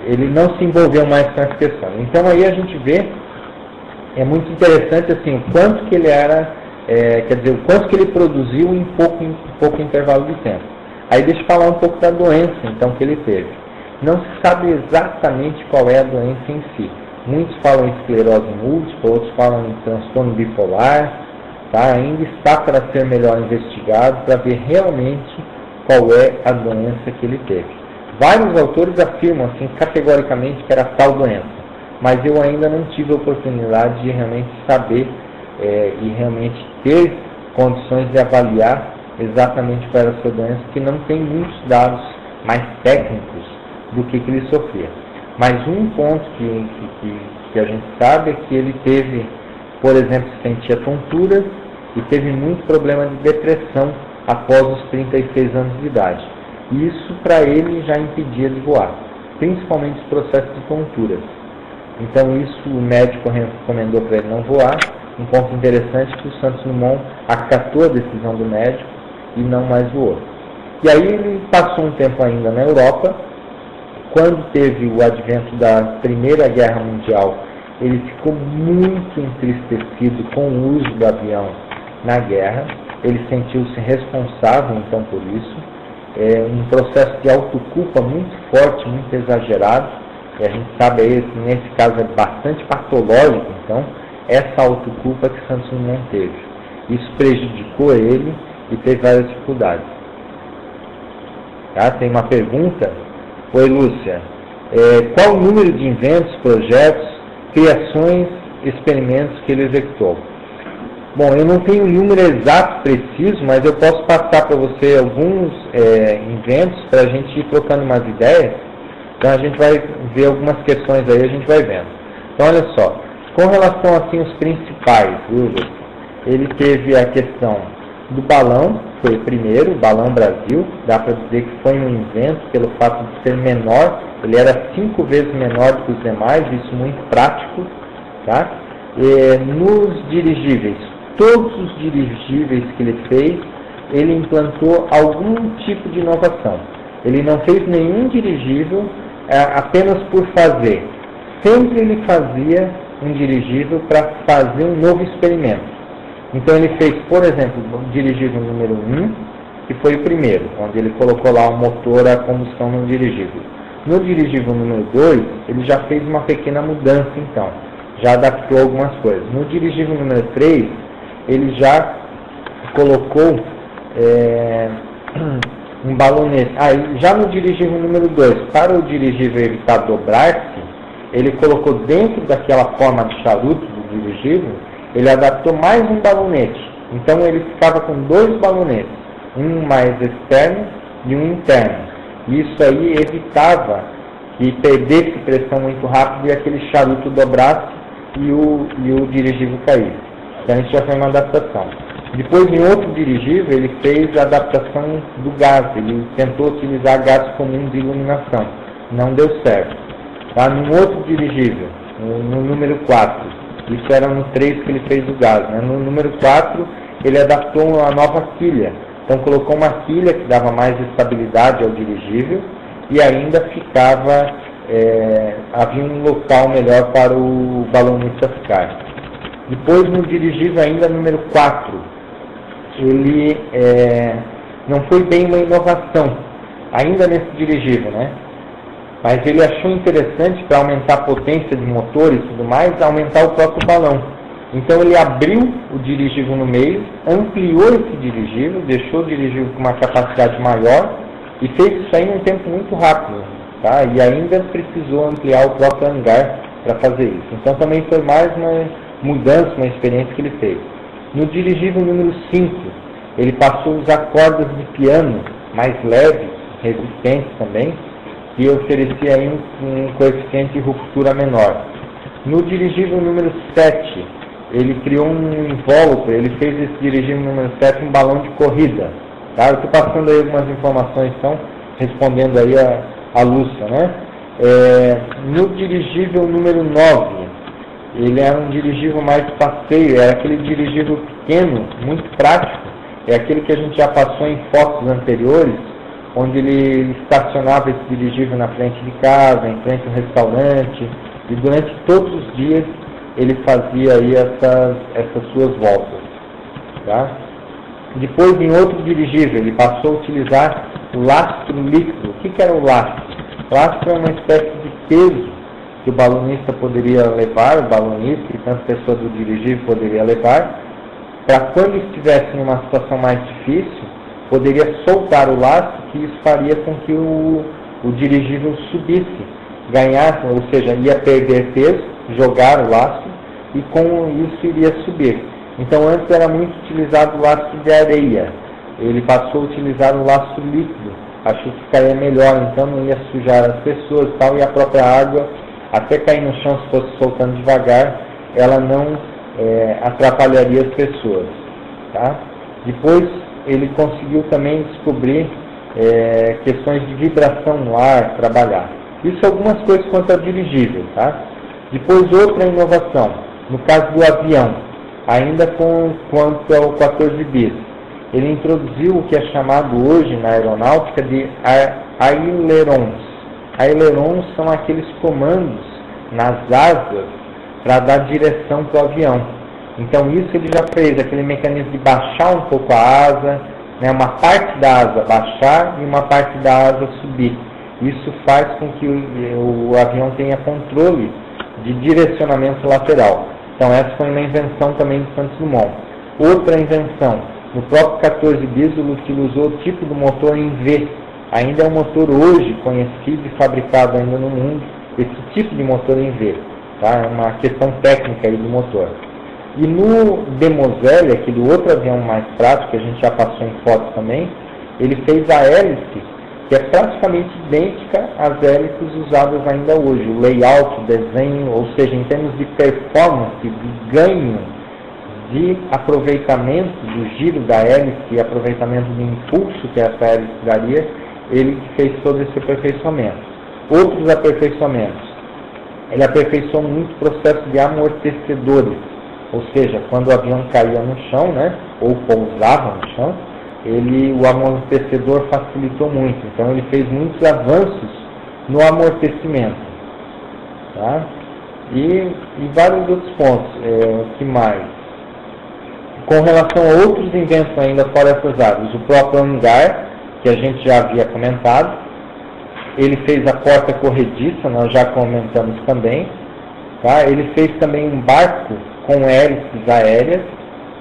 ele não se envolveu mais com essa questão. Então aí a gente vê, é muito interessante assim, o quanto que ele era, o quanto que ele produziu em pouco intervalo de tempo. Aí deixa eu falar um pouco da doença então que ele teve. Não se sabe exatamente qual é a doença em si. Muitos falam em esclerose múltipla, outros falam em transtorno bipolar, tá? Ainda está para ser melhor investigado para ver realmente qual é a doença que ele teve. Vários autores afirmam assim, categoricamente que era tal doença, mas eu ainda não tive a oportunidade de realmente saber e realmente ter condições de avaliar exatamente qual era a sua doença, porque não tem muitos dados mais técnicos do que ele sofria. Mas um ponto que a gente sabe é que ele teve, por exemplo, sentia tonturas e teve muito problema de depressão após os 36 anos de idade. Isso para ele já impedia de voar, principalmente os processos de tonturas. Então isso o médico recomendou para ele não voar. Um ponto interessante é que o Santos Dumont acatou a decisão do médico e não mais voou. E aí ele passou um tempo ainda na Europa. Quando teve o advento da Primeira Guerra Mundial, ele ficou muito entristecido com o uso do avião na guerra. Ele sentiu-se responsável então por isso. Um processo de autoculpa muito forte, muito exagerado, e a gente sabe aí, nesse caso é bastante patológico, então, essa autoculpa que Santos Dumont teve. Isso prejudicou ele e teve várias dificuldades. Tá? Tem uma pergunta. Oi, Lúcia. Qual o número de inventos, projetos, criações, experimentos que ele executou? Bom, eu não tenho um número exato, preciso, mas eu posso passar para você alguns inventos para a gente ir trocando umas ideias. Então a gente vai ver algumas questões aí, a gente vai vendo. Então olha só, com relação assim aos principais, viu, ele teve a questão do balão, foi o primeiro, o Balão Brasil, dá para dizer que foi um invento pelo fato de ser menor, ele era 5 vezes menor do que os demais, isso muito prático, tá? Nos dirigíveis, todos os dirigíveis que ele fez, ele implantou algum tipo de inovação. Ele não fez nenhum dirigível apenas por fazer. Sempre ele fazia um dirigível para fazer um novo experimento. Então ele fez, por exemplo, o dirigível número 1, que foi o primeiro, onde ele colocou lá o motor a combustão no dirigível. No dirigível número 2, ele já fez uma pequena mudança, então. Já adaptou algumas coisas. No dirigível número 3, ele já colocou um balonete. Já no dirigível número 2, para o dirigível evitar dobrar-se, ele colocou dentro daquela forma de charuto do dirigível, ele adaptou mais um balonete. Então ele ficava com 2 balonetes, um mais externo e um interno. Isso aí evitava que perdesse pressão muito rápido e aquele charuto dobrasse e o dirigível caísse. Então isso já foi uma adaptação. Depois, em outro dirigível, ele fez a adaptação do gás. Ele tentou utilizar gás comum de iluminação. Não deu certo. Tá? Num outro dirigível, no número 4, isso era no 3 que ele fez o gás. Né? No número 4, ele adaptou uma nova quilha. Então colocou uma quilha que dava mais estabilidade ao dirigível e ainda ficava, havia um local melhor para o balonista ficar. Depois, no dirigível ainda número 4, ele não foi bem uma inovação, ainda nesse dirigível, né? Mas ele achou interessante, para aumentar a potência de motor e tudo mais, aumentar o próprio balão. Então ele abriu o dirigível no meio, ampliou esse dirigível, deixou o dirigível com uma capacidade maior e fez isso aí em um tempo muito rápido, tá? E ainda precisou ampliar o próprio hangar para fazer isso. Então também foi mais uma mudança, uma experiência que ele fez. No dirigível número 5, ele passou a usar cordas de piano mais leves, resistentes também, que oferecia aí um coeficiente de ruptura menor. No dirigível número 7, ele criou um invólucro, ele fez esse dirigível número 7 um balão de corrida. Tá? Eu estou passando aí algumas informações, então, respondendo aí a Lúcia, né? No dirigível número 9, ele era um dirigível mais passeio, era aquele dirigível pequeno, muito prático, é aquele que a gente já passou em fotos anteriores, onde ele estacionava esse dirigível na frente de casa, em frente ao restaurante, e durante todos os dias ele fazia aí essas suas voltas. Tá? Depois, em outro dirigível, ele passou a utilizar lastro líquido. O que era o lastro? Lastro é uma espécie de peso que o balonista poderia levar, o balonista e tantas pessoas do dirigível poderia levar, para quando estivesse em uma situação mais difícil, poderia soltar o lastro, que isso faria com que o dirigível subisse, ganhasse, ou seja, ia perder peso, jogar o lastro, e com isso iria subir. Então antes era muito utilizado o lastro de areia, ele passou a utilizar o lastro líquido, achou que ficaria melhor, então não ia sujar as pessoas e tal, e a própria água, até cair no chão se fosse soltando devagar, ela não atrapalharia as pessoas. Tá? Depois ele conseguiu também descobrir questões de vibração no ar, trabalhar. Isso algumas coisas quanto ao dirigível. Tá? Depois outra inovação, no caso do avião, ainda quanto ao 14 bis. Ele introduziu o que é chamado hoje na aeronáutica de ailerons. Ailerons são aqueles comandos nas asas para dar direção para o avião. Então isso ele já fez, aquele mecanismo de baixar um pouco a asa, né, uma parte da asa baixar e uma parte da asa subir. Isso faz com que o avião tenha controle de direcionamento lateral. Então essa foi uma invenção também de Santos Dumont. Outra invenção, no próprio 14 bis ele utilizou o tipo do motor em V. Ainda é um motor hoje conhecido e fabricado ainda no mundo, esse tipo de motor em V. Tá? É uma questão técnica aí do motor. E no Demoselle, aquele outro avião mais prático, que a gente já passou em fotos também, ele fez a hélice, que é praticamente idêntica às hélices usadas ainda hoje. O layout, o desenho, ou seja, em termos de performance, de ganho, de aproveitamento do giro da hélice e aproveitamento do impulso que essa hélice daria, ele fez todo esse aperfeiçoamento. Outros aperfeiçoamentos. Ele aperfeiçoou muito o processo de amortecedores, ou seja, quando o avião caía no chão, né, ou pousava no chão, o amortecedor facilitou muito. Então ele fez muitos avanços no amortecimento. Tá? E vários outros pontos. O que mais? Com relação a outros inventos ainda fora essas áreas, o próprio hangar, que a gente já havia comentado, ele fez a porta corrediça, nós já comentamos também. Tá? Ele fez também um barco com hélices aéreas,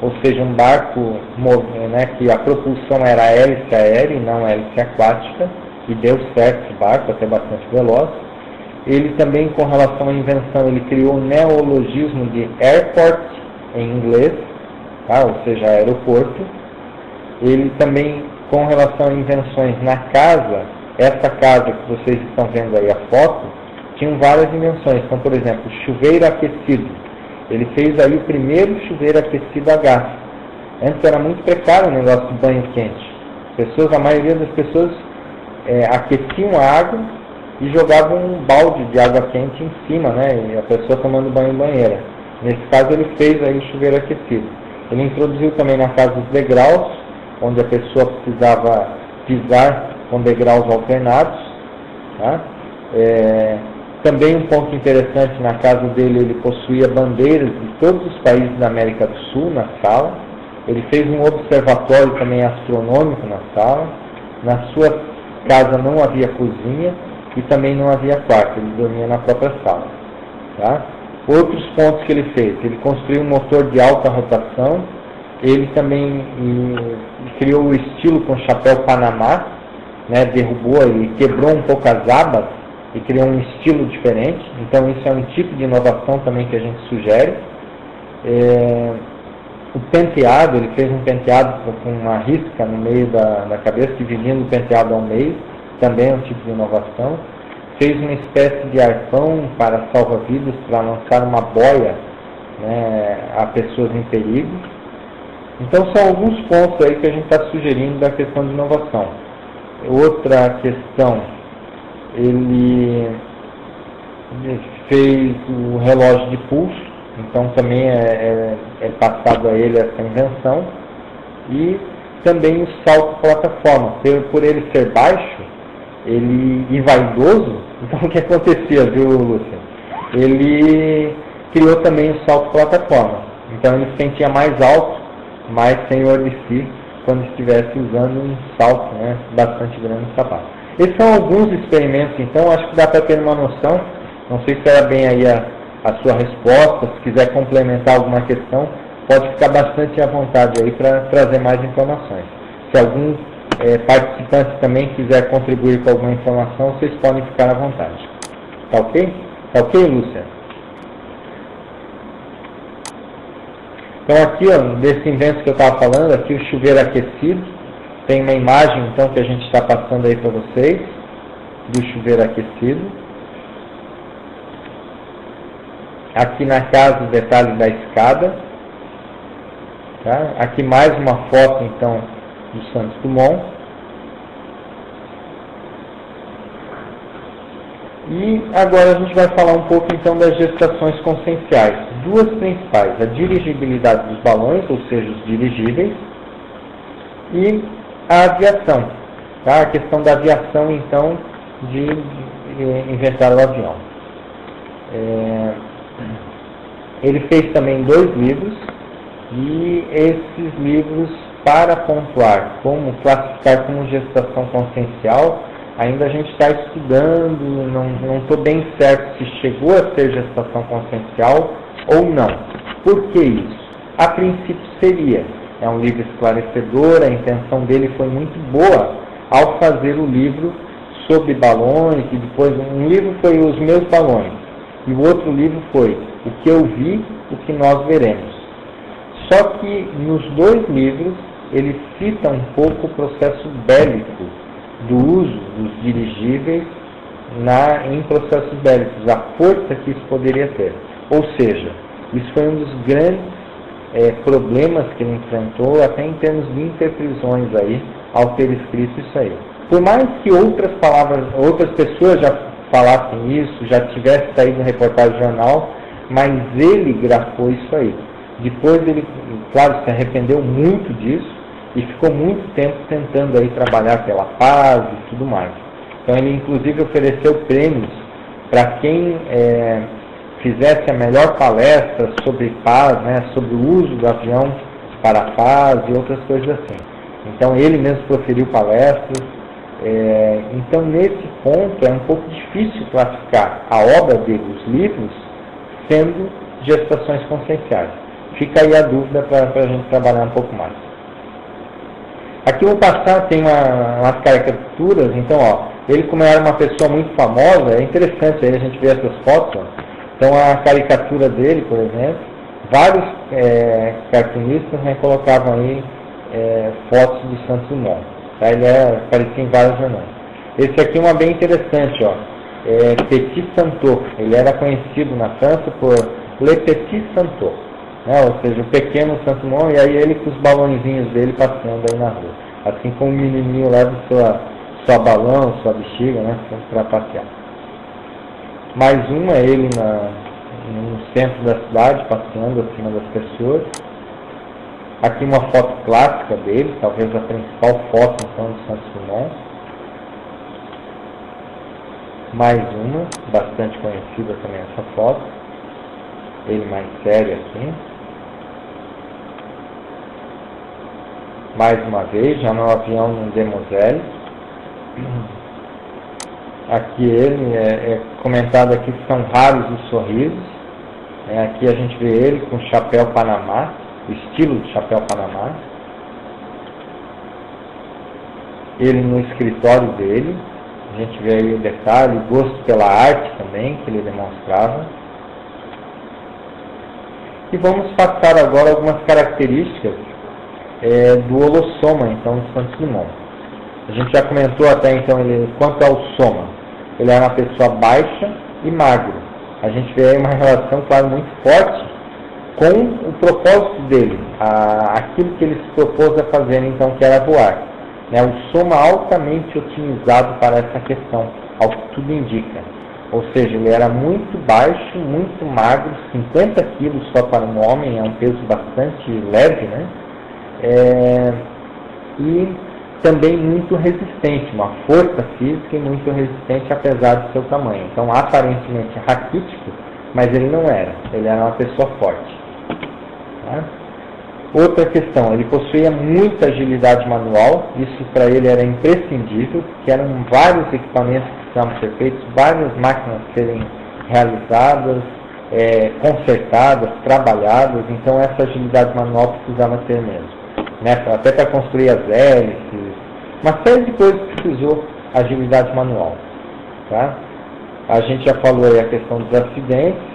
ou seja, um barco, né, que a propulsão era hélice aérea e não hélice aquática, e deu certo esse barco, até bastante veloz. Ele também, com relação à invenção, ele criou o neologismo de airport, em inglês, tá? Ou seja, aeroporto. Ele também, com relação a invenções na casa, essa casa que vocês estão vendo aí a foto, tinham várias invenções. Então, por exemplo, chuveiro aquecido. Ele fez aí o primeiro chuveiro aquecido a gás. Antes era muito precário o negócio de banho quente. A maioria das pessoas aqueciam a água e jogavam um balde de água quente em cima, né? E a pessoa tomando banho em banheira. Nesse caso ele fez aí o chuveiro aquecido. Ele introduziu também na casa os degraus, onde a pessoa precisava pisar com degraus alternados. Tá? Também um ponto interessante, na casa dele ele possuía bandeiras de todos os países da América do Sul na sala. Ele fez um observatório também astronômico na sala. Na sua casa não havia cozinha e também não havia quarto, ele dormia na própria sala. Tá? Outros pontos que ele fez: ele construiu um motor de alta rotação, ele também criou o estilo com chapéu Panamá, né? Derrubou e quebrou um pouco as abas e criou um estilo diferente. Então isso é um tipo de inovação também que a gente sugere. O penteado, ele fez um penteado com uma risca no meio da cabeça, dividindo o penteado ao meio, também é um tipo de inovação. Fez uma espécie de arpão para salva-vidas, para lançar uma boia, né, a pessoas em perigo. Então são alguns pontos aí que a gente está sugerindo da questão de inovação. Outra questão, ele fez o relógio de pulso, então também é passado a ele essa invenção. E também o salto plataforma, por ele ser baixo e vaidoso, então o que acontecia, viu, Lúcia? Ele criou também o salto plataforma, então ele se sentia mais alto, mais senhor de si, quando estivesse usando um salto, né, bastante grande no sapato. Esses são alguns experimentos, então acho que dá para ter uma noção. Não sei se era bem aí a sua resposta. Se quiser complementar alguma questão, pode ficar bastante à vontade aí para trazer mais informações. Se algum participante também quiser contribuir com alguma informação, vocês podem ficar à vontade. Tá ok? Tá ok, Lúcia? Então aqui, ó, desse invento que eu estava falando, aqui o chuveiro aquecido, tem uma imagem então que a gente está passando aí para vocês, do chuveiro aquecido. Aqui na casa o detalhe da escada. Tá? Aqui mais uma foto então do Santos Dumont. E agora a gente vai falar um pouco então das gestações conscienciais. Duas principais: a dirigibilidade dos balões, ou seja, os dirigíveis, e a aviação. Tá? A questão da aviação então, de inventar o avião. Ele fez também 2 livros, e esses livros, para pontuar como classificar como gestação consciencial, ainda a gente está estudando, não estou bem certo se chegou a ser gestação consciencial ou não. Por que isso? A princípio seria. É um livro esclarecedor, a intenção dele foi muito boa ao fazer o livro sobre balões, e depois um livro foi Os Meus Balões, e o outro livro foi O que eu vi, o que nós veremos. Só que nos 2 livros ele cita um pouco o processo bélico do uso dos dirigíveis em processos bélicos, a força que isso poderia ter. Ou seja, isso foi um dos grandes problemas que ele enfrentou, até em termos de interprisões aí, ao ter escrito isso aí. Por mais que outras pessoas já falassem isso, já tivesse saído no reportagem do jornal, mas ele grafou isso aí. Depois ele, claro, se arrependeu muito disso e ficou muito tempo tentando aí trabalhar pela paz e tudo mais. Então ele inclusive ofereceu prêmios para quem fizesse a melhor palestra sobre paz, né, sobre o uso do avião para a paz e outras coisas assim. Então ele mesmo proferiu palestras. Então nesse ponto é um pouco difícil classificar a obra dele, os livros, sendo gestações conscienciais. Fica aí a dúvida para a gente trabalhar um pouco mais. Aqui eu vou passar, tem umas caricaturas. Então, ó, ele como era uma pessoa muito famosa, é interessante aí a gente ver essas fotos. Ó. Então a caricatura dele, por exemplo, vários cartunistas, né, colocavam aí fotos do Santos Dumont. Tá? Ele aparecia em vários jornais. Esse aqui é uma bem interessante, ó. Petit Santo. Ele era conhecido na França por Le Petit Santo, né? Ou seja, o pequeno Santos Dumont, e aí ele com os balãozinhos dele passando aí na rua. Assim como o menininho leva sua balão, sua bexiga, né, para passear. Mais uma é ele no centro da cidade, passeando acima das pessoas. Aqui uma foto clássica dele, talvez a principal foto então do Santos Dumont. Mais uma, bastante conhecida também essa foto. Ele mais sério assim. Mais uma vez, já no avião no Demoiselle. Aqui ele é comentado aqui que são raros os sorrisos. Aqui a gente vê ele com chapéu Panamá, o estilo de chapéu Panamá. Ele no escritório dele, a gente vê aí o detalhe, o gosto pela arte também que ele demonstrava. E vamos passar agora algumas características do holossoma, então, do Santos Dumont. A gente já comentou até então, quanto ao soma, ele é uma pessoa baixa e magro. A gente vê aí uma relação, claro, muito forte com o propósito dele, aquilo que ele se propôs a fazer, então, que era voar. O soma altamente otimizado para essa questão, ao que tudo indica. Ou seja, ele era muito baixo, muito magro, 50 quilos só para um homem, é um peso bastante leve, né? E também muito resistente, uma força física e muito resistente apesar do seu tamanho. Então, aparentemente raquítico, mas ele não era. Ele era uma pessoa forte. Tá? Outra questão, ele possuía muita agilidade manual, isso para ele era imprescindível, porque eram vários equipamentos que precisavam ser feitos, várias máquinas serem realizadas, consertadas, trabalhadas, então essa agilidade manual precisava ter mesmo. Até para construir as hélices, uma série de coisas precisou agilidade manual. Tá? A gente já falou aí a questão dos acidentes,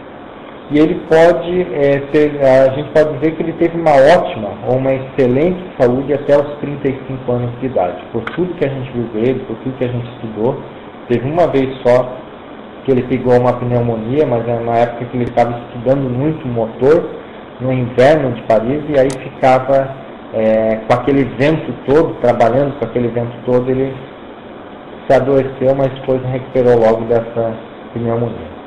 e ele pode a gente pode dizer que ele teve uma ótima ou uma excelente saúde até os 35 anos de idade. Por tudo que a gente viu dele, por tudo que a gente estudou, teve uma vez só que ele pegou uma pneumonia, mas era na época que ele estava estudando muito motor, no inverno de Paris, e aí ficava com aquele vento todo, trabalhando com aquele vento todo, ele se adoeceu, mas depois recuperou logo dessa pneumonia.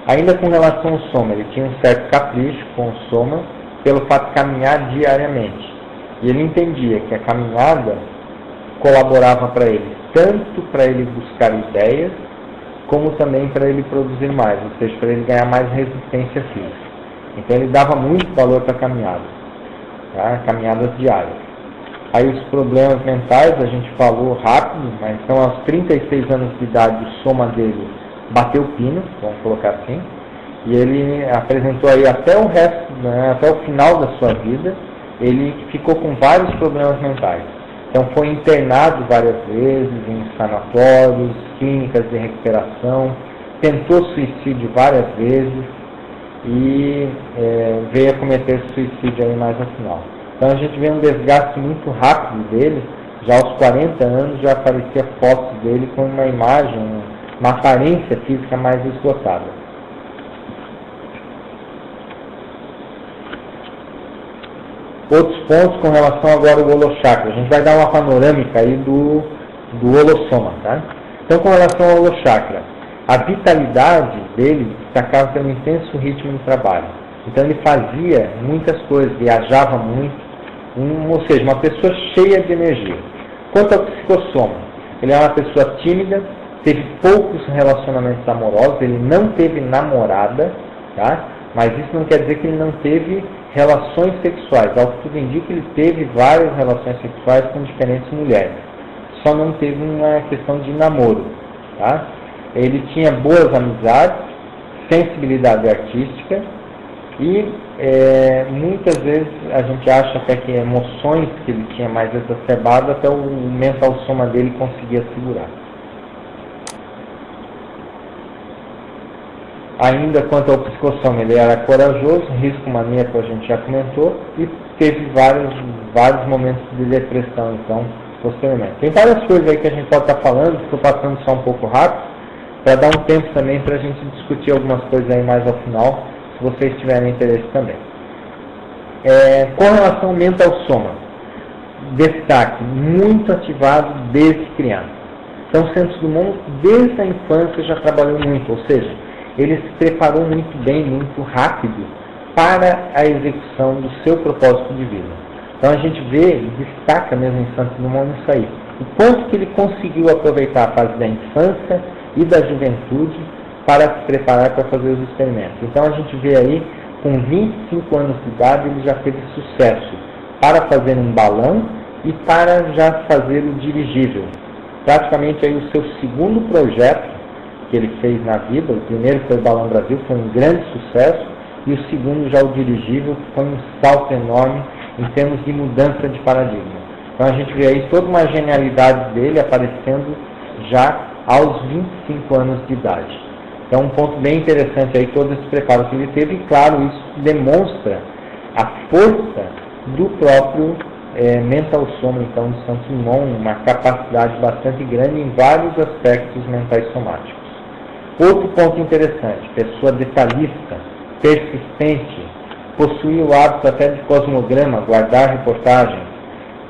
Ainda com relação ao soma, ele tinha um certo capricho com o soma pelo fato de caminhar diariamente. E ele entendia que a caminhada colaborava para ele, tanto para ele buscar ideias, como também para ele produzir mais, ou seja, para ele ganhar mais resistência física. Então ele dava muito valor para a caminhada, tá? Caminhadas diárias. Aí os problemas mentais, a gente falou rápido, mas então aos 36 anos de idade o soma dele bateu pino, vamos colocar assim, e ele apresentou aí até o resto, né, até o final da sua vida, ele ficou com vários problemas mentais. Então foi internado várias vezes em sanatórios, clínicas de recuperação, tentou suicídio várias vezes e veio a cometer suicídio aí mais no final. Então a gente vê um desgaste muito rápido dele, já aos 40 anos já aparecia fotos dele com uma imagem, uma aparência física mais esgotada. Outros pontos com relação agora ao holochakra. A gente vai dar uma panorâmica aí do holossoma, tá? Então, com relação ao holochakra, a vitalidade dele destacava pelo intenso ritmo de trabalho. Então ele fazia muitas coisas, viajava muito, ou seja, uma pessoa cheia de energia. Quanto ao psicossoma, ele era uma pessoa tímida, teve poucos relacionamentos amorosos, ele não teve namorada, tá? Mas isso não quer dizer que ele não teve relações sexuais. Ao que tudo indica, ele teve várias relações sexuais com diferentes mulheres. Só não teve uma questão de namoro, tá? Ele tinha boas amizades, sensibilidade artística e muitas vezes a gente acha até que emoções que ele tinha mais exacerbadas, até o mental soma dele conseguia segurar. Ainda quanto ao psicossoma, ele era corajoso, risco maníaco a gente já comentou, e teve vários momentos de depressão, então, posteriormente. Tem várias coisas aí que a gente pode estar falando, estou passando só um pouco rápido, para dar um tempo também para a gente discutir algumas coisas aí mais ao final, se vocês tiverem interesse também. Com relação ao mental soma, destaque, muito ativado desde criança. Então, Santos Dumont, desde a infância, já trabalhou muito, ou seja, ele se preparou muito bem, muito rápido para a execução do seu propósito de vida. Então a gente vê, destaca mesmo em Santos Dumont isso aí, o quanto que ele conseguiu aproveitar a fase da infância e da juventude para se preparar para fazer os experimentos. Então a gente vê aí, com 25 anos de idade, ele já teve sucesso para fazer um balão e para já fazer o dirigível. Praticamente aí o seu segundo projeto que ele fez na vida, o primeiro foi o Balão Brasil, foi um grande sucesso, e o segundo já o dirigível, que foi um salto enorme em termos de mudança de paradigma. Então a gente vê aí toda uma genialidade dele aparecendo já aos 25 anos de idade. Então um ponto bem interessante aí, todo esse preparo que ele teve, e claro, isso demonstra a força do próprio mental soma, então, de Santos Dumont, uma capacidade bastante grande em vários aspectos mentais somáticos. Outro ponto interessante, pessoa detalhista, persistente, possuía o hábito até de cosmograma, guardar reportagens,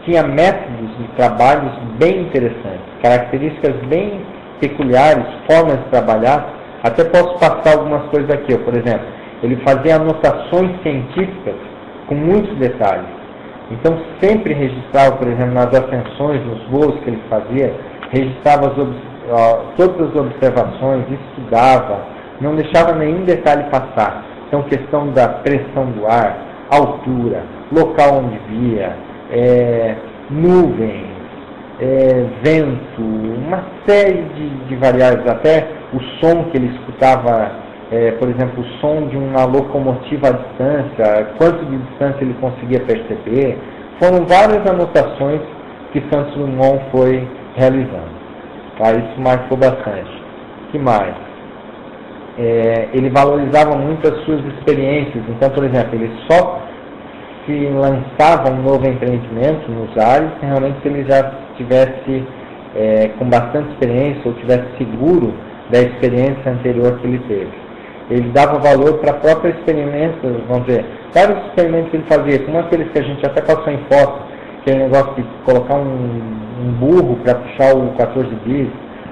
tinha métodos de trabalhos bem interessantes, características bem peculiares, formas de trabalhar. Até posso passar algumas coisas aqui, por exemplo, ele fazia anotações científicas com muitos detalhes. Então sempre registrava, por exemplo, nas ascensões, nos voos que ele fazia, registrava todas as observações, estudava, não deixava nenhum detalhe passar. Então, questão da pressão do ar, altura, local onde via, nuvens, vento, uma série de variáveis, até o som que ele escutava, por exemplo, o som de uma locomotiva à distância, quanto de distância ele conseguia perceber. Foram várias anotações que Santos Dumont foi realizando. Isso marcou bastante. O que mais? Ele valorizava muito as suas experiências. Então, por exemplo, ele só se lançava um novo empreendimento nos ares, realmente se ele já estivesse com bastante experiência ou estivesse seguro da experiência anterior que ele teve. Ele dava valor para a própria experiência, vamos dizer, vários experimentos que ele fazia, como aqueles que a gente até passou em foto, aquele negócio de colocar um burro para puxar o 14 bis,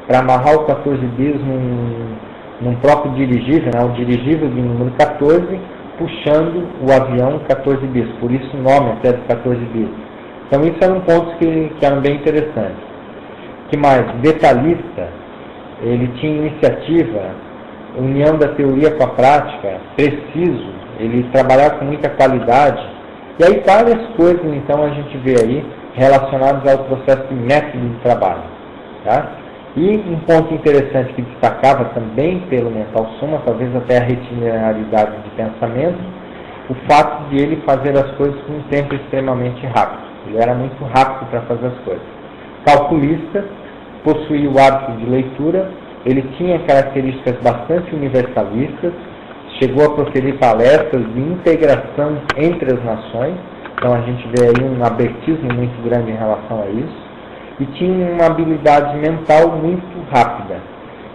para amarrar o 14 bis num próprio dirigível, né, o dirigível de número 14, puxando o avião 14 bis, por isso o nome até de 14 bis. Então isso eram pontos que eram bem interessantes. O que mais? Detalhista, ele tinha iniciativa, união da teoria com a prática, preciso, ele trabalhava com muita qualidade. E aí várias coisas, então, a gente vê aí relacionadas ao processo de método de trabalho. Tá? E um ponto interessante que destacava também pelo mental soma, talvez até a retineridade de pensamento, o fato de ele fazer as coisas com um tempo extremamente rápido. Ele era muito rápido para fazer as coisas. Calculista, possuía o hábito de leitura, ele tinha características bastante universalistas, chegou a proferir palestras de integração entre as nações, então a gente vê aí um abertismo muito grande em relação a isso, e tinha uma habilidade mental muito rápida.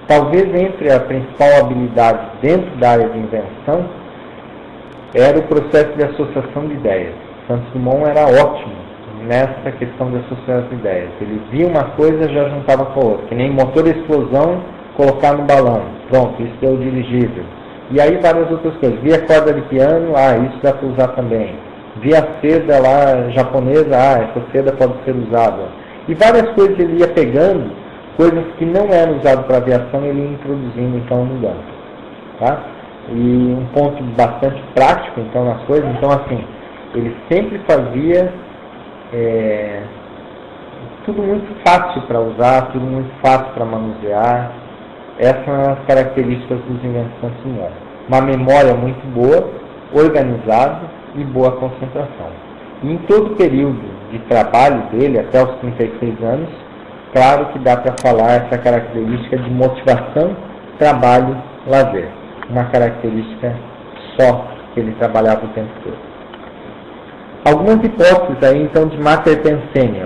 Talvez entre a principal habilidade dentro da área de invenção era o processo de associação de ideias. Santos Dumont era ótimo nessa questão de associação de ideias. Ele via uma coisa e já juntava com a outra, que nem motor de explosão, colocar no balão. Pronto, isso é o dirigível. E aí várias outras coisas. Vi a corda de piano, isso dá para usar também. Vi a seda lá japonesa, essa seda pode ser usada. E várias coisas ele ia pegando, coisas que não eram usadas para aviação, ele ia introduzindo então mudando. Tá? E um ponto bastante prático então nas coisas, então assim, ele sempre fazia tudo muito fácil para usar, tudo muito fácil para manusear. Essas são as características dos inventos Santos Dumont. Uma memória muito boa, organizada e boa concentração. E em todo o período de trabalho dele, até os 36 anos, claro que dá para falar essa característica de motivação, trabalho, lazer. Uma característica só que ele trabalhava o tempo todo. Algumas hipóteses aí então de Mater Pensene,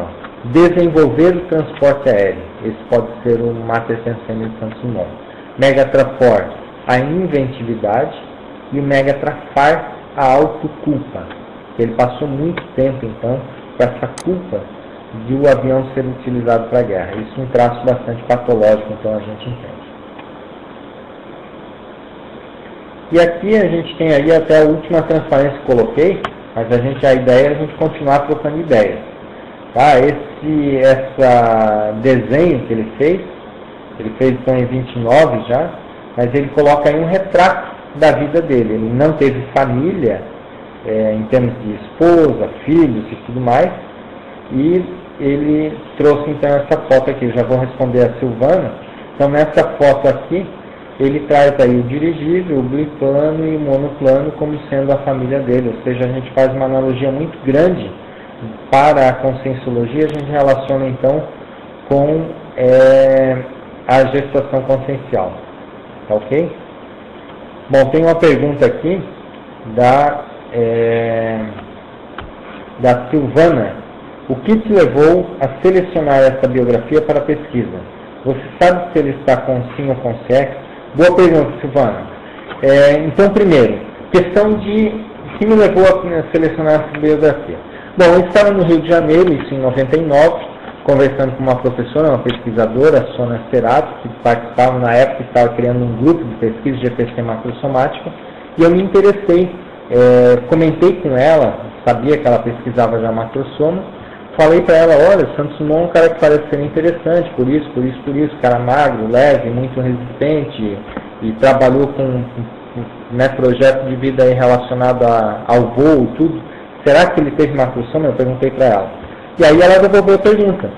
desenvolver o transporte aéreo. Esse pode ser o Mater Pensene de Santos Dumont. Megatrafor, a inventividade, e o Megatrafar, a autoculpa. Ele passou muito tempo então com essa culpa de o avião ser utilizado para a guerra. Isso é um traço bastante patológico, então a gente entende. E aqui a gente tem aí até a última transparência que coloquei, mas a ideia é a gente continuar trocando ideias. Tá? Esse desenho que ele fez então em 29 já, mas ele coloca aí um retrato da vida dele. Ele não teve família, em termos de esposa, filhos e tudo mais, e ele trouxe então essa foto aqui. Eu já vou responder a Silvana. Então nessa foto aqui, ele traz aí o dirigível, o biplano e o monoplano como sendo a família dele, ou seja, a gente faz uma analogia muito grande para a conscienciologia, a gente relaciona então com a gestação consciencial. Tá ok? Bom, tem uma pergunta aqui da Silvana. O que te levou a selecionar essa biografia para a pesquisa? Você sabe se ele está com sim ou com sexo? Boa pergunta, Silvana. Então, primeiro, questão de o que me levou a selecionar essa biografia. Bom, eu estava no Rio de Janeiro, isso em 99, conversando com uma professora, uma pesquisadora, a Sônia Cerato, que participava na época, estava criando um grupo de pesquisa de EPC macrossomática, e eu me interessei, comentei com ela, sabia que ela pesquisava já macrossoma, falei para ela, olha, Santos Dumont é um cara que parece ser interessante, por isso, cara magro, leve, muito resistente, e trabalhou com projeto de vida aí relacionado ao voo e tudo. Será que ele teve macrossoma? Eu perguntei para ela. E aí ela devolveu a pergunta.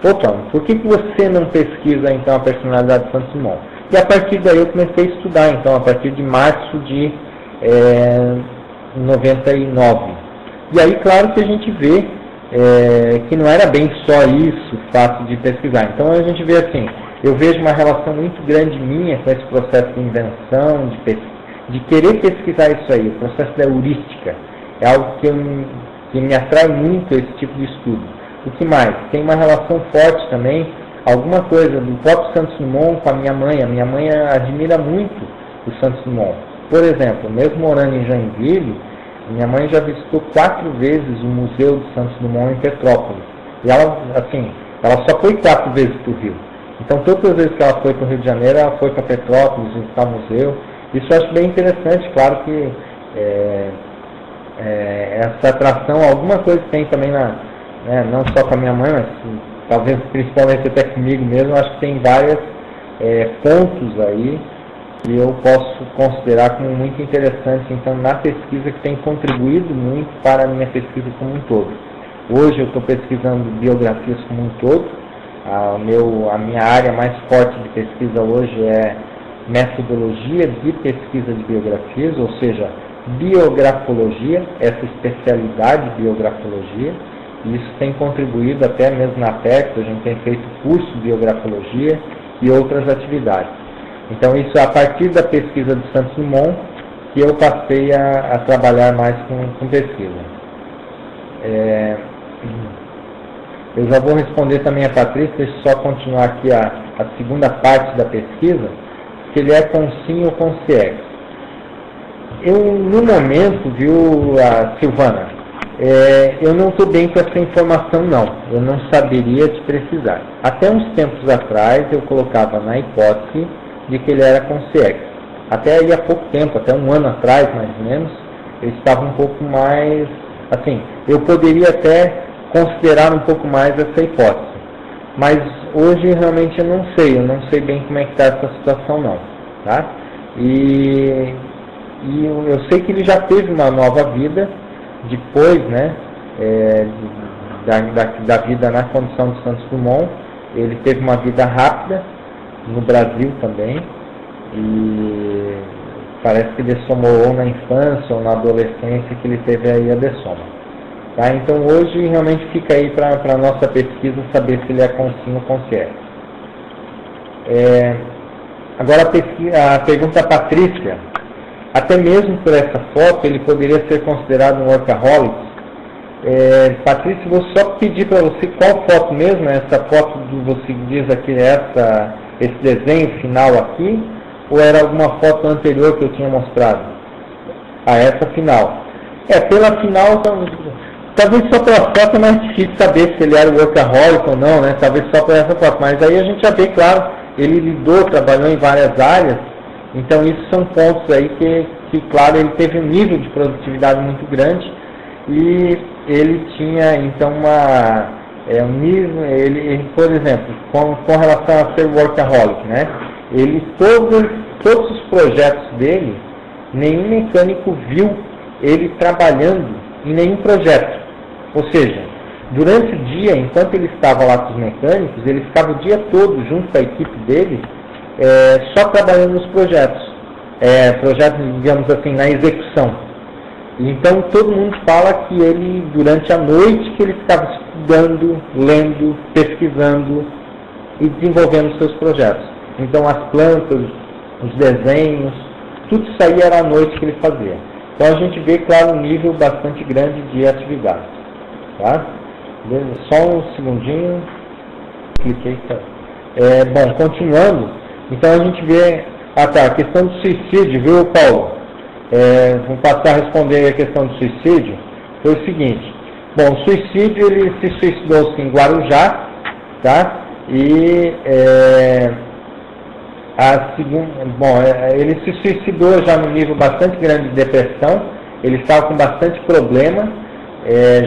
Opa, por que você não pesquisa então a personalidade de Santos Dumont? E a partir daí eu comecei a estudar, então, a partir de março de 99. E aí, claro que a gente vê que não era bem só isso, o fato de pesquisar. Então a gente vê assim, eu vejo uma relação muito grande minha com esse processo de invenção, de querer pesquisar isso aí, o processo da heurística. É algo que me atrai muito esse tipo de estudo. O que mais? Tem uma relação forte também, alguma coisa do próprio Santos Dumont com a minha mãe. A minha mãe admira muito o Santos Dumont. Por exemplo, mesmo morando em Joinville, minha mãe já visitou 4 vezes o Museu do Santos Dumont em Petrópolis. E ela, assim, ela só foi 4 vezes para o Rio. Então, todas as vezes que ela foi para o Rio de Janeiro, ela foi para Petrópolis, visitar o museu. Isso eu acho bem interessante, claro que essa atração, alguma coisa tem também, não só com a minha mãe, mas talvez principalmente até comigo mesmo, acho que tem vários pontos aí que eu posso considerar como muito interessantes, então, na pesquisa, que tem contribuído muito para a minha pesquisa como um todo. Hoje eu estou pesquisando biografias como um todo. A minha área mais forte de pesquisa hoje é metodologia de pesquisa de biografias, ou seja, biografologia, essa especialidade de biografologia, e isso tem contribuído até mesmo na PEX, a gente tem feito curso de biografologia e outras atividades. Então isso a partir da pesquisa do Santos Dumont que eu passei a trabalhar mais com pesquisa. Eu já vou responder também a Patrícia, deixa eu só continuar aqui a segunda parte da pesquisa, se ele é com sim ou com CX. No momento, viu, Silvana, eu não estou bem com essa informação não, eu não saberia te precisar. Até uns tempos atrás eu colocava na hipótese de que ele era com CX. até aí há pouco tempo, até um ano atrás mais ou menos, eu estava um pouco mais, assim, eu poderia até considerar um pouco mais essa hipótese. Mas hoje realmente eu não sei bem como é que está essa situação não, tá? E eu sei que ele já teve uma nova vida depois, né, da vida na condição de Santos Dumont. Ele teve uma vida rápida no Brasil também, e parece que dessomou ou na infância ou na adolescência que ele teve aí a dessoma. Tá? Então hoje realmente fica aí para a nossa pesquisa saber se ele é consim ou consciente. Agora a pergunta Patrícia, até mesmo por essa foto ele poderia ser considerado um workaholic? Patrícia, vou só pedir para você qual foto mesmo, essa foto que você diz aqui, esse desenho final aqui, ou era alguma foto anterior que eu tinha mostrado? Essa final. Pela final, talvez só pela foto é mais difícil saber se ele era workaholic ou não, né? Talvez só por essa foto, mas aí a gente já vê, claro, ele trabalhou em várias áreas, então isso são pontos aí que claro, ele teve um nível de produtividade muito grande, e ele tinha então um nível, ele, por exemplo, com relação a ser workaholic, né? Todos os projetos dele, nenhum mecânico viu ele trabalhando em nenhum projeto. Ou seja, durante o dia, enquanto ele estava lá com os mecânicos, ele ficava o dia todo junto com a equipe dele, só trabalhando nos projetos. Projetos, digamos assim, na execução. Então todo mundo fala que ele, durante a noite, que ele ficava estudando, lendo, pesquisando e desenvolvendo seus projetos. Então as plantas, os desenhos, tudo isso aí era à noite que ele fazia. Então a gente vê, claro, um nível bastante grande de atividade. Tá? Só um segundinho. Cliquei. Bom, continuando. Então a gente vê a questão do suicídio, viu, Paulo? Vou passar a responder a questão do suicídio. Foi o seguinte. Bom, o suicídio, ele se suicidou-se em Guarujá, tá? E ele se suicidou já no nível bastante grande de depressão. Ele estava com bastante problema,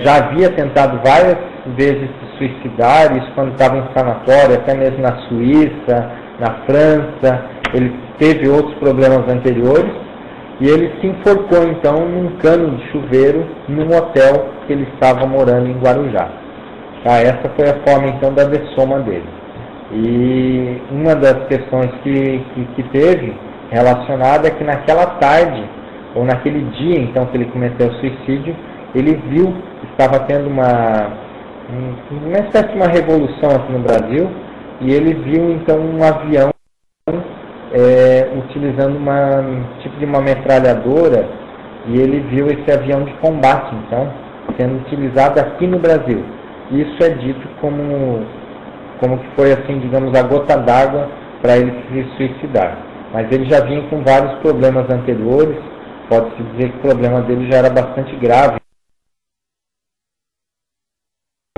já havia tentado várias vezes se suicidar, isso quando estava em sanatório, até mesmo na Suíça, na França. Ele teve outros problemas anteriores, e ele se enforcou então num cano de chuveiro num hotel que ele estava morando em Guarujá. Tá? Essa foi a forma então da dessoma dele. E uma das questões que teve relacionada é que naquela tarde, ou naquele dia então que ele cometeu o suicídio, ele viu que estava tendo uma espécie de uma revolução aqui no Brasil, e ele viu então um avião utilizando um tipo de uma metralhadora, e ele viu esse avião de combate então sendo utilizado aqui no Brasil. Isso é dito como que foi, assim, digamos, a gota d'água para ele se suicidar. Mas ele já vinha com vários problemas anteriores, pode-se dizer que o problema dele já era bastante grave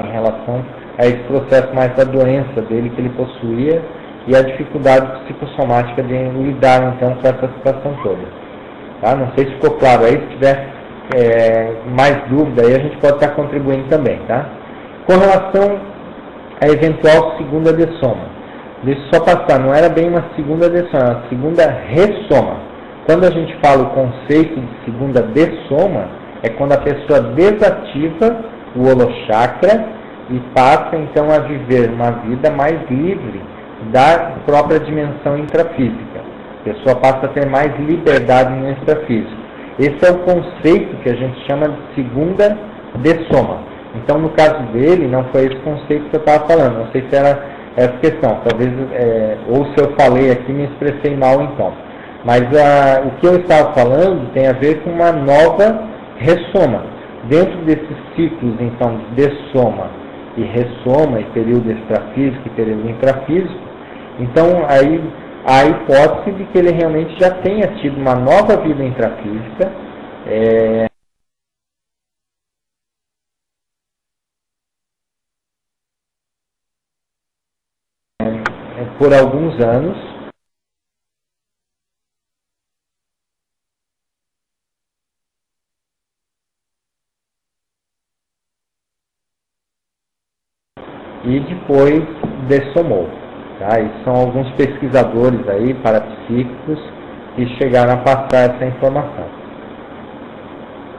em relação a esse processo mais da doença dele que ele possuía e a dificuldade psicossomática de lidar então com essa situação toda. Tá? Não sei se ficou claro aí, se tiver mais dúvida aí a gente pode estar contribuindo também. Tá? Com relação a eventual segunda dessoma, deixa eu só passar, não era bem uma segunda dessoma, era uma segunda ressoma. Quando a gente fala o conceito de segunda dessoma, é quando a pessoa desativa o holochakra e passa então a viver uma vida mais livre da própria dimensão intrafísica. A pessoa passa a ter mais liberdade no extrafísico. Esse é o conceito que a gente chama de segunda dessoma. Então, no caso dele, não foi esse conceito que eu estava falando. Não sei se era essa questão. Talvez, ou se eu falei aqui, me expressei mal então. Mas o que eu estava falando tem a ver com uma nova ressoma. Dentro desses ciclos, então, de dessoma e ressoma, e período extrafísico e período intrafísico, então, aí há a hipótese de que ele realmente já tenha tido uma nova vida intrafísica, por alguns anos, e depois dessomou. Tá? E são alguns pesquisadores aí, parapsíquicos, que chegaram a passar essa informação.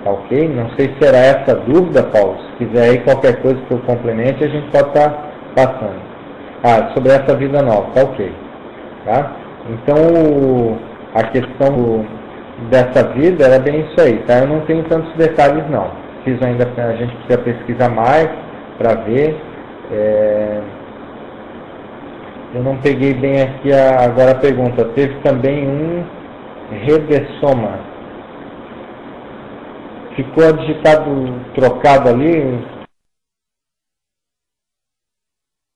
Tá ok? Não sei se era essa a dúvida, Paulo. Se quiser aí qualquer coisa que eu complemente, a gente pode estar passando. Sobre essa vida nova, tá ok. Tá? Então, a questão dessa vida era bem isso aí, tá? Eu não tenho tantos detalhes não. A gente precisa pesquisar mais para ver. Eu não peguei bem aqui agora a pergunta. Teve também um redessoma. Ficou digitado, trocado ali.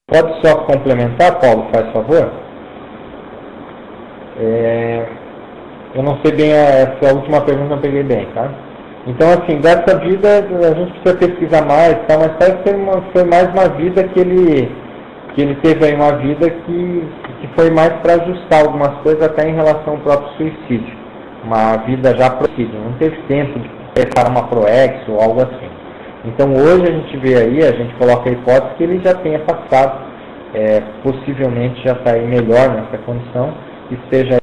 Pode só complementar, Paulo, faz favor? Eu não sei bem, essa última pergunta eu peguei bem, tá? Então, assim, dessa vida a gente precisa pesquisar mais, tá? Mas parece que foi mais uma vida que ele teve aí, uma vida que foi mais para ajustar algumas coisas, até em relação ao próprio suicídio. Uma vida já pro-suicídio, não teve tempo de preparar uma ProEx ou algo assim. Então, hoje a gente vê aí, a gente coloca a hipótese que ele já tenha passado, possivelmente já está aí melhor nessa condição, e esteja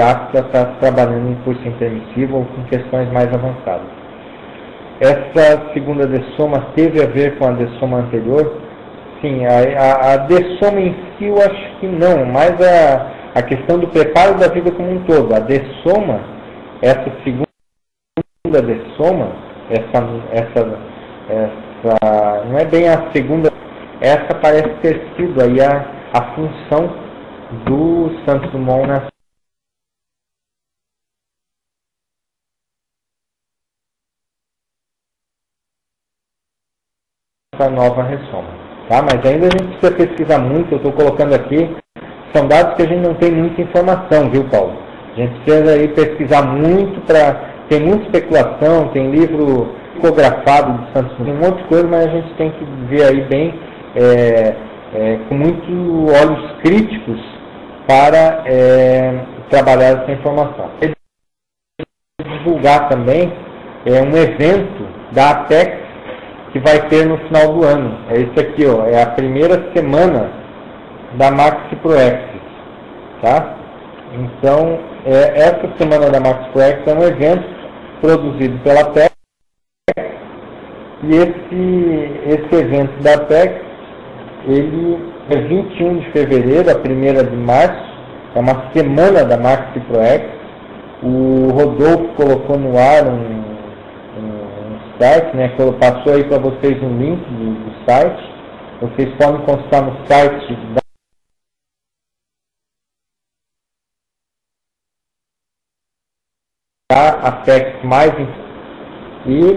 apto a estar trabalhando em curso intermissivo ou com questões mais avançadas. Essa segunda dessoma teve a ver com a dessoma anterior? Sim, a dessoma em si eu acho que não, mas a questão do preparo da vida como um todo. A dessoma, essa segunda dessoma, essa não é bem a segunda, essa parece ter sido aí a função do Santos Dumont nessa nova ressoma, tá? Mas ainda a gente precisa pesquisar muito, eu estou colocando aqui, são dados que a gente não tem muita informação, viu, Paulo? A gente precisa aí pesquisar muito, tem muita especulação, tem livro psicografado de Santos Dumont, tem um monte de coisa, mas a gente tem que ver aí bem, com muitos olhos críticos para trabalhar essa informação. Divulgar também um evento da Apex, que vai ter no final do ano. É isso aqui, ó, é a primeira semana da Maxi ProEx, tá? Então, essa semana da Maxi ProEx é um evento produzido pela PEC, e esse evento da PEC, ele é 21 de fevereiro a 1ª de março, é uma semana da Maxi ProEx. O Rodolfo colocou no ar um site, né, que passou aí para vocês um link do site. Vocês podem consultar no site da Apex mais. E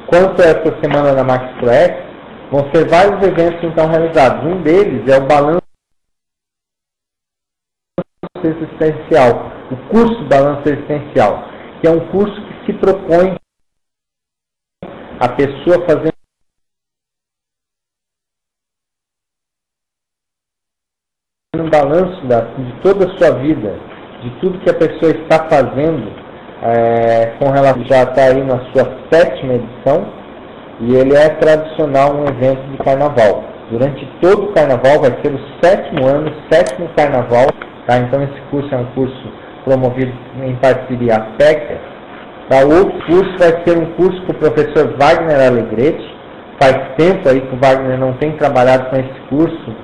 quanto a essa semana da Max ProEx, vão ser vários eventos então realizados. Um deles é o balanço existencial, o curso Balanço Existencial, que é um curso que se propõe a pessoa fazer um balanço de toda a sua vida, de tudo que a pessoa está fazendo, com relação, já está aí na sua 7ª edição, e ele é tradicional um evento de carnaval. Durante todo o carnaval, vai ser o 7º ano, 7º carnaval, tá? Então esse curso é um curso promovido em parceria à PECA. Tá? Outro curso vai ser um curso com o professor Wagner Alegrete. Faz tempo aí que o Wagner não tem trabalhado com esse curso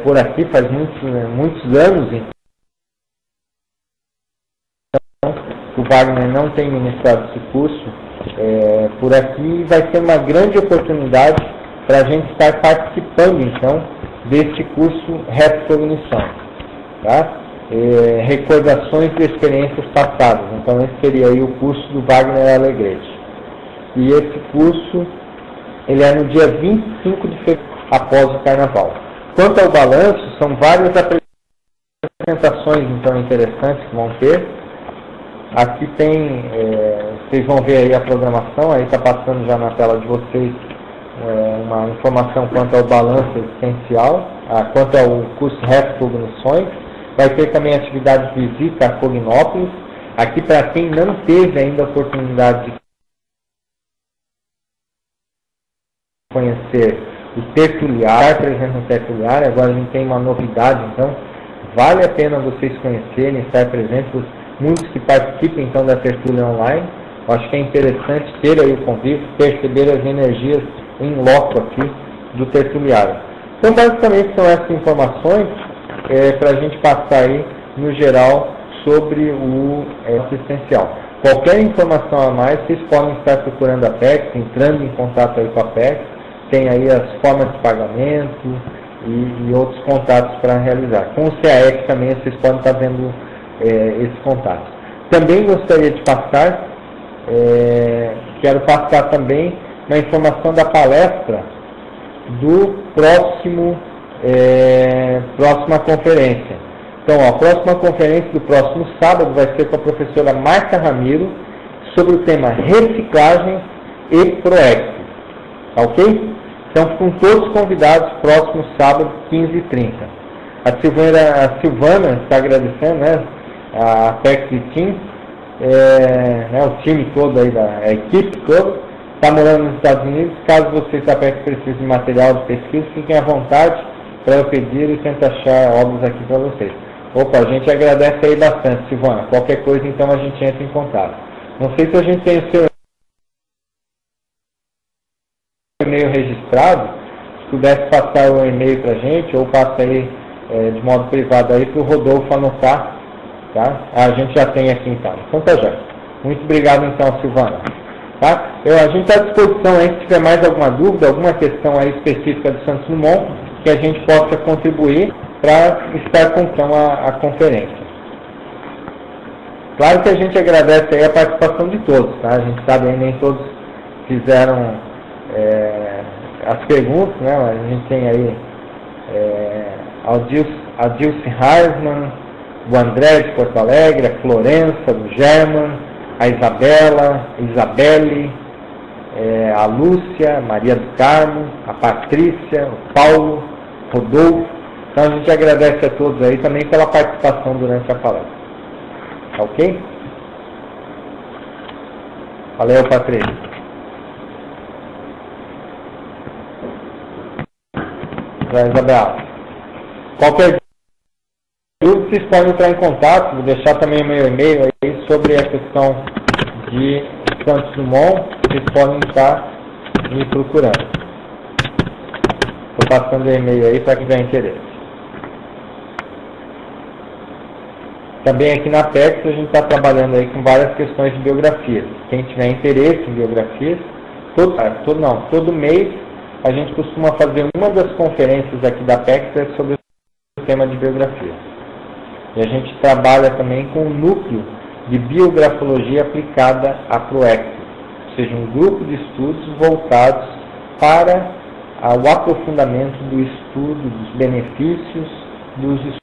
por aqui, faz muitos anos. Então, o Wagner não tem ministrado esse curso por aqui. Vai ser uma grande oportunidade para a gente estar participando, então, deste curso Retrocognição. Tá? Recordações de experiências passadas. Então esse seria aí o curso do Wagner Alegrete. E esse curso, ele é no dia 25 de fevereiro, após o carnaval. Quanto ao balanço, são várias apresentações então interessantes que vão ter. Aqui tem, vocês vão ver aí a programação, aí está passando já na tela de vocês uma informação quanto ao balanço existencial. quanto ao curso Reto Cognições. Vai ter também atividade de visita a Cognópolis. Aqui, para quem não teve ainda a oportunidade de conhecer o tertuliário, presente no tertuliário, agora a gente tem uma novidade, então vale a pena vocês conhecerem, estar presentes, muitos que participem então da tertúlia online. Eu acho que é interessante ter aí o convite, perceber as energias em loco aqui do tertuliário. Então, basicamente, são essas informações para a gente passar aí, no geral, sobre o assistencial. Qualquer informação a mais, vocês podem estar procurando a PEX, entrando em contato aí com a PEX, tem aí as formas de pagamento e outros contatos para realizar. Com o CAEC também, vocês podem estar vendo esses contatos. Também gostaria de passar, quero passar também uma informação da palestra do próxima conferência. Então, a próxima conferência do próximo sábado vai ser com a professora Marta Ramiro sobre o tema reciclagem e ProEx. Tá ok? Então, com todos convidados, próximo sábado, 15h30. A Silvana está agradecendo, né? A PEX Team, o time todo aí, a equipe toda, está morando nos Estados Unidos. Caso vocês da PEX precisem de material de pesquisa, fiquem à vontade para eu pedir e tentar achar obras aqui para vocês. Opa, a gente agradece aí bastante, Silvana. Qualquer coisa, então, a gente entra em contato. Não sei se a gente tem o seu e-mail registrado, se pudesse passar o e-mail para a gente, ou passa aí de modo privado aí para o Rodolfo anotar, tá? A gente já tem aqui então. Então tá já. Muito obrigado então, Silvana. Tá? A gente está à disposição aí, se tiver mais alguma dúvida, alguma questão aí específica do Santos Dumont, que a gente possa contribuir para estar com a conferência. Claro que a gente agradece aí a participação de todos, tá? A gente sabe aí nem todos fizeram as perguntas, né? A gente tem aí a Dilce Harsman, o André de Porto Alegre, a Florença, do German, a Isabelle, a Lúcia, a Maria do Carmo, a Patrícia, o Paulo, Rodolfo. Então a gente agradece a todos aí também pela participação durante a palestra. Tá ok? Valeu, Patrícia. Isabel. Qualquer dúvida, vocês podem entrar em contato, vou deixar também o meu e-mail aí sobre a questão de Santos Dumont, vocês podem estar me procurando. Estou passando o e-mail aí para quem tiver interesse. Também aqui na PEX a gente está trabalhando aí com várias questões de biografias. Quem tiver interesse em biografias, todo mês a gente costuma fazer uma das conferências aqui da PEX sobre o tema de biografia. E a gente trabalha também com um núcleo de biografologia aplicada à ProEx, ou seja, um grupo de estudos voltados para o aprofundamento do estudo dos benefícios dos estudos